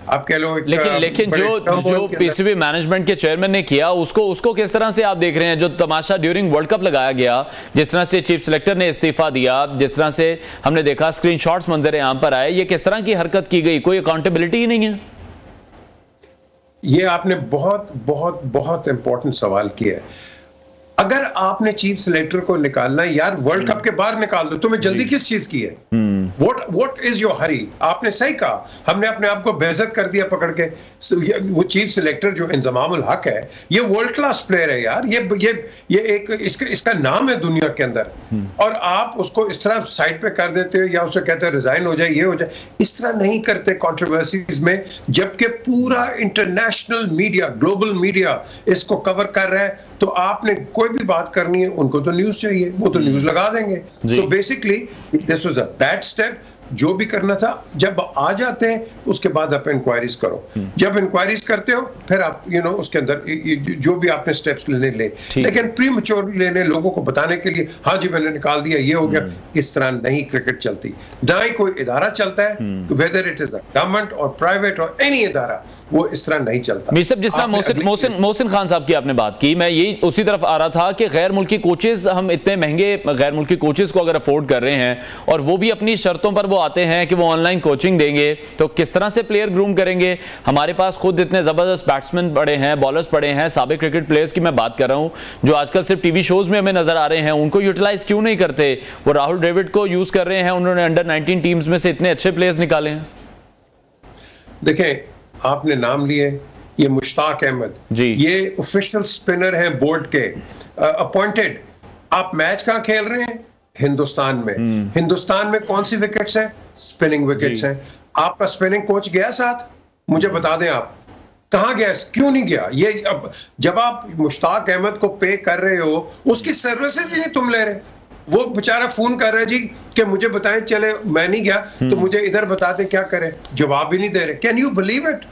आप कह लो एक, लेकिन जो पीसीबी मैनेजमेंट के चेयरमैन ने किया उसको किस तरह से आप देख रहे हैं? जो तमाशा ड्यूरिंग वर्ल्ड कप लगाया गया, जिस तरह से चीफ सिलेक्टर ने इस्तीफा दिया, जिस तरह से हमने देखा स्क्रीनशॉट्स मंजर आम पर आए, ये किस तरह की हरकत की गई? कोई अकाउंटेबिलिटी ही नहीं है। ये आपने बहुत बहुत बहुत इंपॉर्टेंट सवाल किया है। अगर आपने चीफ सिलेक्टर को निकालना है, यार वर्ल्ड कप के बाहर निकाल दो, तुम्हें जल्दी किस चीज की है? What is your hurry? आपने सही कहा, हमने अपने आप को बेइज्जत कर दिया पकड़ के। वो चीफ सिलेक्टर जो इंजमामुल हक है, ये वर्ल्ड क्लास प्लेयर है यार, ये एक इसका नाम है दुनिया के अंदर, और आप उसको इस तरह साइड पे कर देते हो या उसे कहते हो रिजाइन हो जाए, ये हो जाए। इस तरह नहीं करते कंट्रोवर्सीज में, जबकि पूरा इंटरनेशनल मीडिया, ग्लोबल मीडिया इसको कवर कर रहा है। तो आपने कोई भी बात करनी है, उनको तो न्यूज चाहिए, वो तो न्यूज लगा देंगे। So basically this was a bad step, जो भी करना था, जब आ जाते हैं उसके बाद आप इंक्वायरीज करो। जब इंक्वायरीज करते हो फिर आप उसके अंदर जो भी आपने स्टेप्स लेने ले, लेकिन प्रीमैच्योर लेने, लोगों को बताने के लिए हाँ जी मैंने निकाल दिया, ये हो गया, इस तरह नहीं क्रिकेट चलती। ना ही कोई इदारा चलता है, whether it is a government और प्राइवेट और एनी इदारा, वो इस तरह नहीं चलता। मीर साहब, जिस तरह मोहसिन खान साहब की आपने बात की, मैं यही उसी तरफ आ रहा था कि गैर मुल्की कोचेज, हम इतने महंगे गैर मुल्की कोचेज को अगर अफोर्ड कर रहे हैं और वो भी अपनी शर्तों पर वो आते हैं कि वो ऑनलाइन कोचिंग देंगे, तो किस तरह से प्लेयर ग्रूम करेंगे? हमारे पास खुद इतने जबरदस्त बैट्समैन पड़े हैं, बॉलर्स पड़े हैं, साबिक क्रिकेट प्लेयर्स की मैं बात कर रहा हूं जो आजकल सिर्फ टीवी शोज में हमें नजर आ रहे हैं, उनको यूटिलाइज क्यों नहीं करते? वो राहुल द्रविड़ को यूज कर रहे हैं, उन्होंने अंडर 19 टीम्स में से इतने अच्छे प्लेयर्स निकाले हैं। देखें, आपने नाम लिए, ये मुश्ताक अहमद जी, ये ऑफिशियल स्पिनर हैं बोर्ड के, अपॉइंटेड। आप मैच कहां खेल रहे हैं? हिंदुस्तान में। हिंदुस्तान में कौन सी विकेट्स हैं? स्पिनिंग विकेट्स हैं। आपका स्पिनिंग कोच गया साथ? मुझे बता दें, आप कहां गया, क्यों नहीं गया? ये अब जब आप मुश्ताक अहमद को पे कर रहे हो, उसकी सर्विसेज ही नहीं तुम ले रहे। वो बेचारा फोन कर रहा है जी कि मुझे बताएं, चले मैं नहीं गया तो मुझे इधर बता दें क्या करें, जवाब भी नहीं दे रहे। Can you believe it?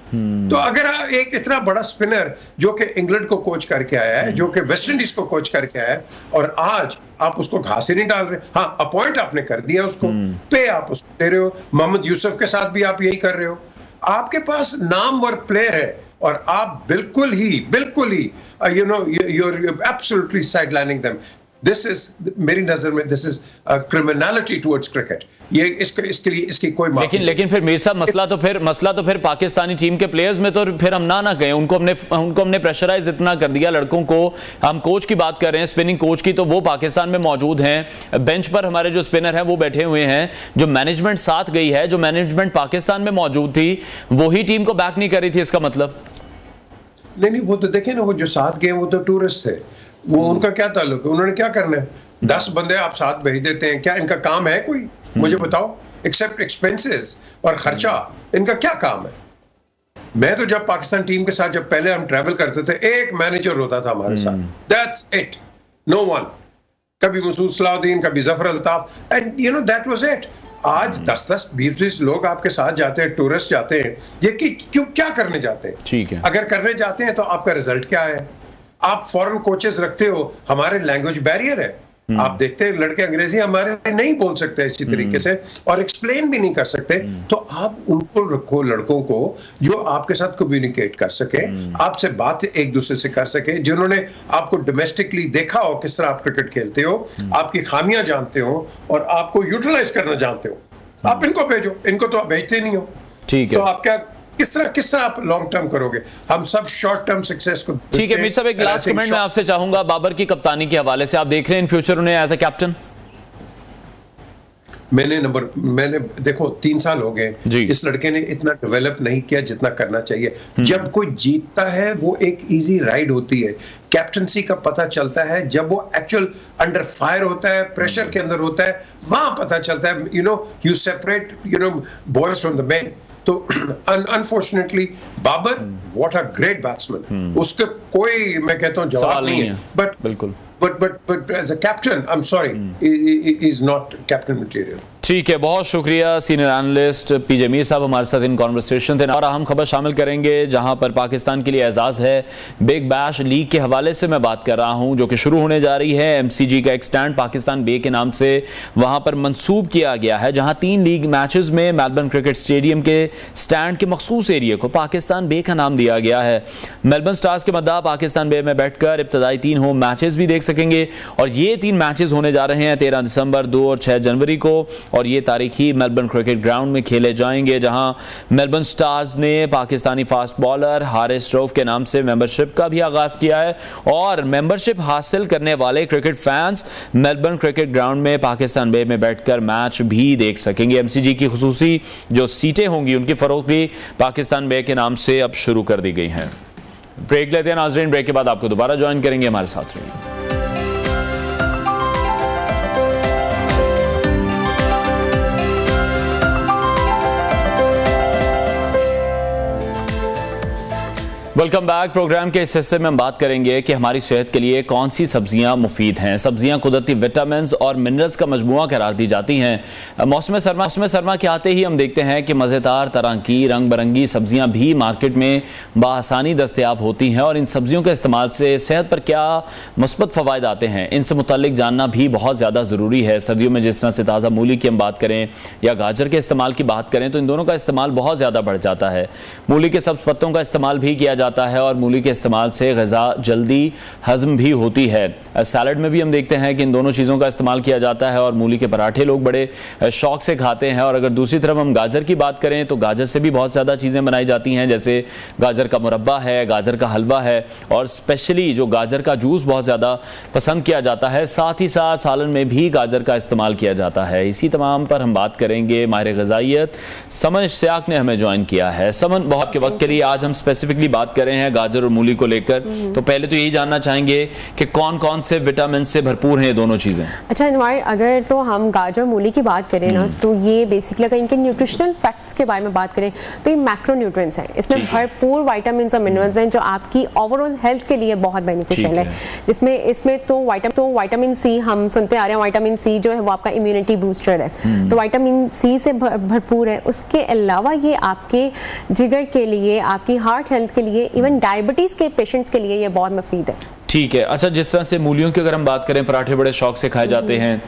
तो अगर एक इतना बड़ा स्पिनर जो कि इंग्लैंड को कोच करके आया है, जो कि वेस्ट इंडीज को कोच करके आया है, और आज आप उसको घास ही नहीं डाल रहे। हाँ, अपॉइंट आपने कर दिया उसको, पे आप उसको दे रहे हो। मोहम्मद यूसुफ के साथ भी आप यही कर रहे हो। आपके पास नामवर प्लेयर है और आप बिल्कुल ही you're absolutely sidelining them. This is, मेरी नजर में this is criminality towards cricket. ये इसके लिए इसकी कोई माफी लेकिन फिर मीर साहब, मसला तो फिर पाकिस्तानी टीम के प्लेयर्स में, तो फिर हम ना गए, उनको हमने प्रेशराइज इतना कर दिया लड़कों को। हम कोच की बात कर रहे हैं, स्पिनिंग कोच की, तो वो पाकिस्तान में मौजूद हैं, बेंच पर हमारे जो स्पिनर हैं वो बैठे हुए हैं। जो मैनेजमेंट साथ गई है, जो मैनेजमेंट पाकिस्तान में मौजूद थी, वही टीम को बैक नहीं कर रही थी, इसका मतलब? नहीं, वो तो देखे ना, वो जो साथ गए वो तो टूरिस्ट थे, वो उनका क्या ताल्लुक है? उन्होंने क्या करना है? 10 बंदे आप साथ भेज देते हैं, क्या इनका काम है कोई? मुझे बताओ, एक्सेप्ट एक्सपेंसेस और खर्चा, इनका क्या काम है? मैं तो जब पाकिस्तान टीम के साथ, जब पहले हम ट्रैवल करते थे, एक मैनेजर होता था हमारे साथ, दैट्स इट, नो वन। कभी मसूद सलाउद्दीन, कभी Zafar Altaf, and that was it. आज 10-10, 20-20 लोग आपके साथ जाते हैं, टूरिस्ट जाते हैं, ये क्यों, क्या करने जाते हैं? ठीक है, अगर करने जाते हैं तो आपका रिजल्ट क्या है? आप फॉरेन कोचेस रखते हो, हमारे लैंग्वेज बैरियर है। आप देखते हैं लड़के अंग्रेजी हमारे नहीं बोल सकते इसी तरीके से, और एक्सप्लेन भी नहीं कर सकते, तो आप उनको रखो, लड़कों को जो आपके साथ कम्युनिकेट कर सके, आपसे बात एक दूसरे से कर सके, जिन्होंने आपको डोमेस्टिकली देखा हो किस तरह आप क्रिकेट खेलते हो, आपकी खामियां जानते हो और आपको यूटिलाइज करना जानते हो। आप इनको भेजो, इनको तो आप भेजते नहीं हो। ठीक है, तो आप क्या, किस तरह आप लॉन्ग टर्म करोगे? हम सब शॉर्ट टर्म सक्सेस को। ठीक है मीर साहब, एक लास्ट कमेंट मैं आपसे चाहूंगा बाबर की कप्तानी के हवाले से। आप देख रहे हैं इन फ्यूचर उन्हें एज अ कैप्टन? मैंने देखो 3 साल हो गए, इस लड़के ने इतना डेवलप नहीं किया जितना करना चाहिए। जब कोई जीतता है वो एक इजी राइड होती है, कैप्टनसी का पता चलता है जब वो एक्चुअल अंडर फायर होता है, प्रेशर के अंदर होता है, वहां पता चलता है। You separate boys from the man. तो unfortunately Babar, what a great batsman, उसका कोई, मैं कहता हूं, जवाब नहीं है, बट बिल्कुल but as a captain, I'm sorry, he is not captain material. ठीक है, बहुत शुक्रिया सीनियर एनालिस्ट पीजे मीर साहब हमारे साथ इन कॉन्वर्सेशन थे। और अहम खबर शामिल करेंगे जहां पर पाकिस्तान के लिए एजाज़ है। बिग बैश लीग के हवाले से मैं बात कर रहा हूं, जो कि शुरू होने जा रही है। एमसीजी का एक स्टैंड पाकिस्तान बे के नाम से वहां पर मंसूब किया गया है, जहां 3 लीग मैचेस में मेलबर्न क्रिकेट स्टेडियम के स्टैंड के मखसूस एरिया को पाकिस्तान बे का नाम दिया गया है। मेलबर्न स्टार्स के मद्दा पाकिस्तान बे में बैठकर इब्तदाई 3 होम मैचेस भी देख सकेंगे, और ये 3 मैचेस होने जा रहे हैं 13 दिसंबर, 2 और 6 जनवरी को, और ये तारीखी मेलबर्न क्रिकेट ग्राउंड में खेले जाएंगे, जहां मेलबर्न स्टार्स ने पाकिस्तानी फास्ट बॉलर हारिस रऊफ के नाम से मेंबरशिप का भी आगाज किया है, और मेंबरशिप हासिल करने वाले cricket fans Melbourne cricket ground में पाकिस्तान बे में बैठकर मैच भी देख सकेंगे। एमसीजी की खुसूसी जो सीटें होंगी उनकी फरोख्त भी पाकिस्तान बे के नाम से अब शुरू कर दी गई हैं। ब्रेक लेते हैं नाज़रीन, ब्रेक के बाद आपको दोबारा ज्वाइन करेंगे, हमारे साथ रहिए। Welcome back. प्रोग्राम के इस हिस्से में हम बात करेंगे कि हमारी सेहत के लिए कौन सी सब्जियां मुफीद हैं। सब्जियां कुदरती विटामिन और मिनरल्स का मजमुआ करार दी जाती हैं। मौसम सरमा के आते ही हम देखते हैं कि मज़ेदार तरह की रंग बिरंगी सब्जियां भी मार्केट में बआसानी दस्तयाब होती हैं और इन सब्जियों के इस्तेमाल से सेहत पर क्या मुस्बत फ़वाइद आते हैं, इनसे मुतल्लिक जानना भी बहुत ज़्यादा ज़रूरी है। सर्दियों में जिस तरह से ताज़ा मूली की हम बात करें या गाजर के इस्तेमाल की बात करें तो इन दोनों का इस्तेमाल बहुत ज़्यादा बढ़ जाता है। मूली के सब्ज़ पत्तों का इस्तेमाल भी किया जाता है और मूली के इस्तेमाल से ग़िज़ा जल्दी हज़म भी होती है। सैलड में भी हम देखते हैं कि इन दोनों चीज़ों का इस्तेमाल किया जाता है और मूली के पराठे लोग बड़े शौक से खाते हैं। और अगर दूसरी तरफ हम गाजर की बात करें तो गाजर से भी बहुत ज़्यादा चीज़ें बनाई जाती हैं, जैसे गाजर का मुरब्बा है, गाजर का हलवा है और स्पेशली जो गाजर का जूस बहुत ज़्यादा पसंद किया जाता है। साथ ही साथ सालन में भी गाजर का इस्तेमाल किया जाता है। इसी तमाम पर हम बात करेंगे। माहिर ग़िज़ाइयत समन इश्तियाक ने हमें ज्वाइन किया है। समन, बहुत के वक्त के लिए आज हम स्पेसिफिकली बात कर रहे हैं गाजर और मूली को लेकर, तो पहले तो यही जानना चाहेंगे कि कौन कौन से विटामिन से भरपूर हैं ये दोनों चीजें। अच्छा अनवर, अगर तो हम गाजर मूली की बात करें ना तो ये बेसिकली अगर इनके न्यूट्रिशनल फैक्ट्स के बारे में बात करें तो ये मैक्रो न्यूट्रिएंट्स हैं। इसमें भरपूर विटामिन और मिनरल्स हैं जो आपकी ओवरऑल हेल्थ के लिए बहुत बेनिफिशियल है। इसमें तो विटामिन सी हम सुनते आ रहे हैं, विटामिन सी जो है वो आपका इम्यूनिटी बूस्टर है, तो विटामिन सी से भरपूर है। उसके अलावा ये आपके जिगर के लिए, आपकी हार्ट हेल्थ के लिए, इवन डायबिटीज के पेशेंट्स के लिए ये बहुत मुफीद है। ठीक है। अच्छा, जिस तरह से मूलियों की अगर हम बात करें, पराठे बड़े शौक से खाए जाते हैं,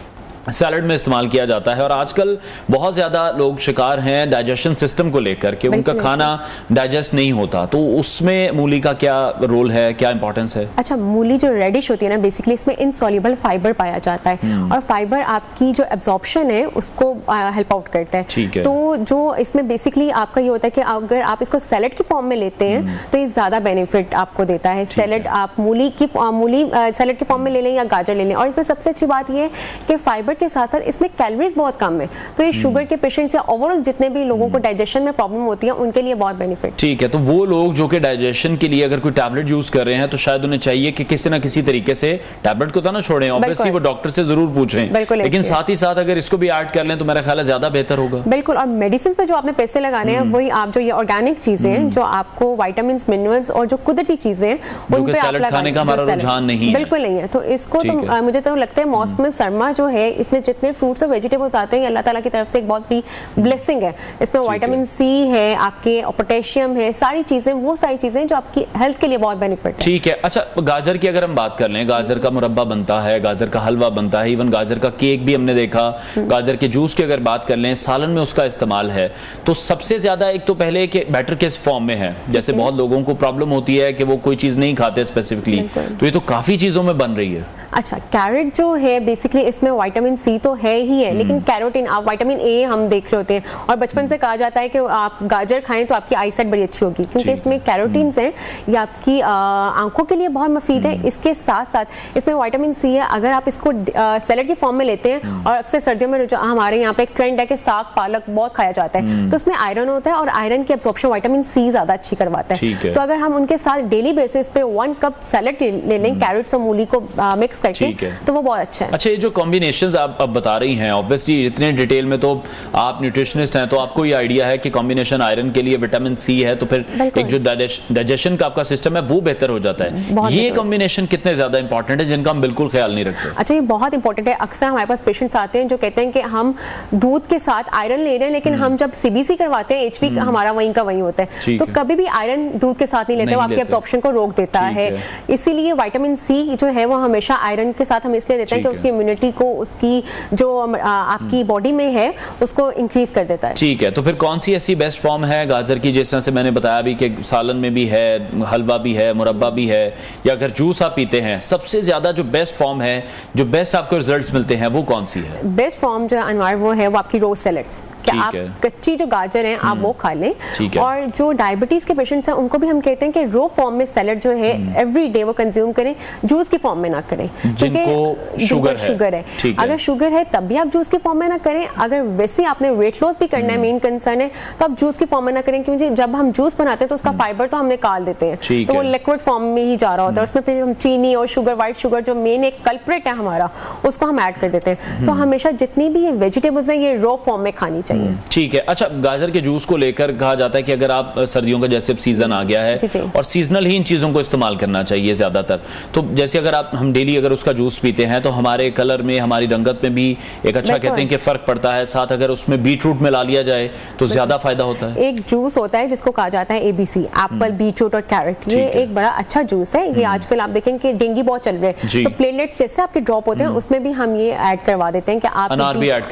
सैलड में इस्तेमाल किया जाता है और आजकल बहुत ज़्यादा लोग शिकार हैं डाइजेशन सिस्टम को लेकर के उनका खाना डाइजेस्ट नहीं होता, तो उसमें मूली का क्या रोल है, क्या इंपॉर्टेंस है? अच्छा, मूली जो रेडिश होती है ना, बेसिकली इसमें इनसॉल्युबल फाइबर पाया जाता है और फाइबर आपकी जो एब्जॉर्प्शन है उसको हेल्प आउट करता है। ठीक है। तो जो इसमें बेसिकली आपका ये होता है कि अगर आप इसको सैलड की फॉर्म में लेते हैं तो ये ज़्यादा बेनिफिट आपको देता है। सैलड आप मूली सैलड की फॉर्म में ले लें या गाजर ले लें। और इसमें सबसे अच्छी बात ये है कि फाइबर के साथ साथ इसमें कैलोरीज बहुत कम है, तो ये शुगर के पेशेंट्स या ओवरऑल जितने भी लोगों को डाइजेशन में प्रॉब्लम होती है उनके लिए बहुत बेनिफिट। ठीक है। तो वो लोग जो कि डाइजेशन के लिए अगर कोई टैबलेट यूज कर रहे हैं तो शायद उन्हें चाहिए कि किसी ना किसी तरीके से टैबलेट को तो ना छोड़ें, ऑब्वियसली वो डॉक्टर से जरूर पूछें, लेकिन साथ ही साथ अगर इसको भी ऐड कर लें तो मेरा ख्याल है ज्यादा बेहतर होगा। बिल्कुल। और मेडिसिन पे जो आपने पैसे लगाने हैं वही आप जो ये ऑर्गेनिक चीजें हैं जो आपको विटामिन मिनरल्स और जो कुदरती चीजें हैं उन पे आप खाने का हमारा रुझान नहीं है, बिल्कुल नहीं है। तो इसको तो मुझे तो लगता है मौसम सरमा जो है इसमें जितने फ्रूट्स और वेजिटेबल्स आते हैं अल्लाह ताला की तरफ से एक बहुत बड़ी ब्लेसिंग है। इसमें विटामिन सी है, आपके पोटेशियम है, सारी चीजें जो आपकी हेल्थ के लिए बहुत बेनिफिट है। ठीक है। अच्छा, गाजर की अगर हम बात कर लें, गाजर का मुरब्बा बनता है, गाजर का हलवा बनता है, इवन गाजर का केक भी हमने देखा, गाजर के जूस की अगर बात कर लें, सालन में उसका इस्तेमाल है। तो सबसे ज्यादा एक तो पहले कि बैटर किस फॉर्म में है, जैसे बहुत लोगों को प्रॉब्लम होती है कि वो कोई चीज नहीं खाते स्पेसिफिकली, तो ये तो काफी चीजों में बन रही है। अच्छा, कैरेट जो है बेसिकली इसमें विटामिन सी तो है ही है, लेकिन कैरोटीन, आप विटामिन ए हम देख रहे होते हैं और बचपन से कहा जाता है कि आप गाजर खाएं तो आपकी आईसाइट बड़ी अच्छी होगी, क्योंकि इसमें कैरोटीन्स हैं, ये आपकी आंखों के लिए बहुत मुफीद है। इसके साथ साथ इसमें विटामिन सी है। अगर आप इसको सैलेड की फॉर्म में लेते हैं, और अक्सर सर्दियों में हमारे यहाँ पे एक ट्रेंड है कि साग पालक बहुत खाया जाता है, तो उसमें आयरन होता है और आयरन की एब्जॉर्प्शन विटामिन सी ज्यादा अच्छी करवाता है। तो अगर हम उनके साथ डेली बेसिस पे 1 कप सैलेड ले लें कैरेट्स और मूली को मिक्स करके, तो वो बहुत अच्छा है। अच्छा, ये जो कॉम्बिनेशंस आप अब बता रही हैं, ऑब्वियसली इतने डिटेल में तो आप न्यूट्रिशनिस्ट हैं तो आपको ये आइडिया है कि कॉम्बिनेशन आयरन के लिए विटामिन सी है तो फिर एक जो डाइजेशन का आपका सिस्टम है वो बेहतर हो जाता है। ये कॉम्बिनेशन कितने ज्यादा इंपॉर्टेंट है जिनका हम बिल्कुल ख्याल नहीं रखते? अच्छा, ये बहुत इंपॉर्टेंट है। अक्सर हमारे पास पेशेंट्स आते हैं जो कहते हैं कि हम दूध के साथ आयरन ले रहे हैं, लेकिन हम जब सीबीसी करवाते हैं एचपी हमारा वहीं का वहीं होता है, तो कभी भी आयरन दूध के साथ नहीं लेते, वो आपकी एब्जॉर्प्शन को रोक देता है। इसीलिए विटामिन सी जो है वो हमेशा आयरन के साथ हम इसलिए देते हैं कि उसकी इम्यूनिटी को, उसकी जो आपकी बॉडी में है उसको इंक्रीज कर देता है। ठीक है। तो फिर कौन सी ऐसी बेस्ट फॉर्म है गाजर की, जिस तरह से मैंने बताया भी कि सालन में भी है, हलवा भी है, मुरब्बा भी है, या अगर जूस आप पीते हैं, सबसे ज्यादा जो बेस्ट फॉर्म है, जो बेस्ट आपको रिजल्ट्स मिलते हैं, वो कौन सी है? बेस्ट फॉर्म जो है अनवर वो है वो आपकी रोज सैलेड्स। कि आप कच्ची जो गाजर है आप वो खा लें, और जो डायबिटीज के पेशेंट्स हैं उनको भी हम कहते हैं कि रो फॉर्म में सैलेड जो है एवरी डे वो कंज्यूम करें, जूस की फॉर्म में ना करें। जिनको शुगर है। अगर शुगर है तब भी आप जूस की फॉर्म में ना करें, अगर वैसे आपने वेट लॉस भी करना है, मेन कंसर्न है, तो आप जूस की फॉर्म में ना करें, क्योंकि जब हम जूस बनाते हैं तो उसका फाइबर तो हम निकाल देते हैं, तो वो लिक्विड फॉर्म में ही जा रहा होता है, उसमें फिर हम चीनी और शुगर, व्हाइट शुगर जो मेन एक कल्प्रिट है हमारा, उसको हम ऐड कर देते हैं। तो हमेशा जितनी भी ये वेजिटेबल्स हैं ये रॉ फॉर्म में खानी चाहिए। ठीक है। अच्छा, गाजर के जूस को लेकर कहा जाता है कि अगर आप सर्दियों का जैसे सीजन आ गया है और सीजनल ही इन चीजों को इस्तेमाल करना चाहिए ज्यादातर, तो जैसे अगर हम डेली अगर उसका जूस पीते हैं तो हमारे कलर में, हमारी रंगत में भी एक अच्छा कहते हैं कि फर्क पड़ता है। साथ अगर उसमें बीट रूट मिला लिया जाए तो ज्यादा फायदा होता है। एक जूस होता है जिसको कहा जाता है ABC, एप्पल, बीट रूट और कैरेट, ये एक बड़ा अच्छा जूस है। ये आजकल आप देखें कि डेंगू बहुत चल रहे हैं, तो प्लेटलेट्स जैसे आपके ड्रॉप होते हैं उसमें भी हम ये ऐड करवा देते हैं कि आप अनार भी ऐड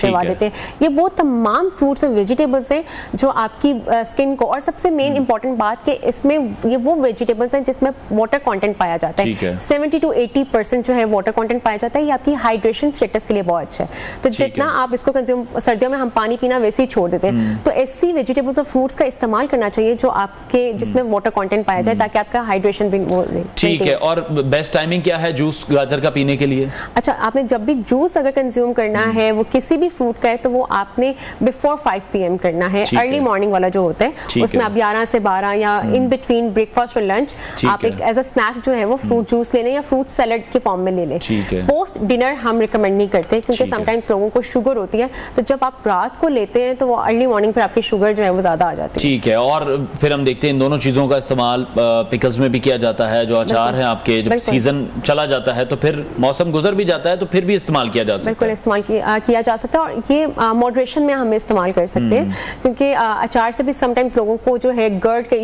करवा देते हैं। ये वो तमाम फ्रूट्स और वेजिटेबल्स हैं जो आपकी स्किन को, और सबसे मेन इंपॉर्टेंट बात कि इसमें ये वो वेजिटेबल्स हैं जिसमें वाटर कंटेंट पाया जाता है। 70 to 80% जो है वाटर कंटेंट पाया जाता है। ये आपकी हाइड्रेशन स्टेटस के लिए बहुत अच्छा है। तो जितना आप इसको कंज्यूम, सर्दियों में हम पानी पीना वैसे ही छोड़ देते हैं, तो ऐसी वेजिटेबल्स और फ्रूट्स का इस्तेमाल करना चाहिए जो आपके जिसमें वाटर कंटेंट पाया जाए, ताकि आपका हाइड्रेशन भी वो ठीक है। और बेस्ट टाइमिंग क्या है जूस गाजर का पीने के लिए? अच्छा, आपने जब भी जूस अगर कंज्यूम करना है वो किसी भी फ्रूट का है तो वो आपने बिफोर 5 PM करना है। अर्ली मॉर्निंग वाला जो होता है उसमें आप 11 से 12 या इन बिटवीन ब्रेकफास्ट और लंच आप एक एज अ स्नैक जो है वो फ्रूट जूस ले लें या फ्रूट सैलेड के फॉर्म में ले लें। पोस्ट डिनर हम रिकमेंड नहीं करते, क्योंकि समटाइम्स लोगों को शुगर होती है, तो जब आप रात को लेते हैं तो वो अर्ली मॉर्निंग पर आपकी शुगर जो है वो ज्यादा आ जाती है। ठीक है। और फिर हम देखते हैं इन दोनों चीजों का इस्तेमाल पिकल्स में भी किया जाता है। जो अचार है आपके, जब सीजन चला जाता है तो फिर मौसम गुजर भी जाता है तो फिर भी इस्तेमाल किया जा सकता है। बिल्कुल इस्तेमाल किया जा सकता है, और ये मॉडरेशन में हम इस्तेमाल कर सकते हैं, क्योंकि अचार से भी समटाइम्स लोगों को जो है गर्ड का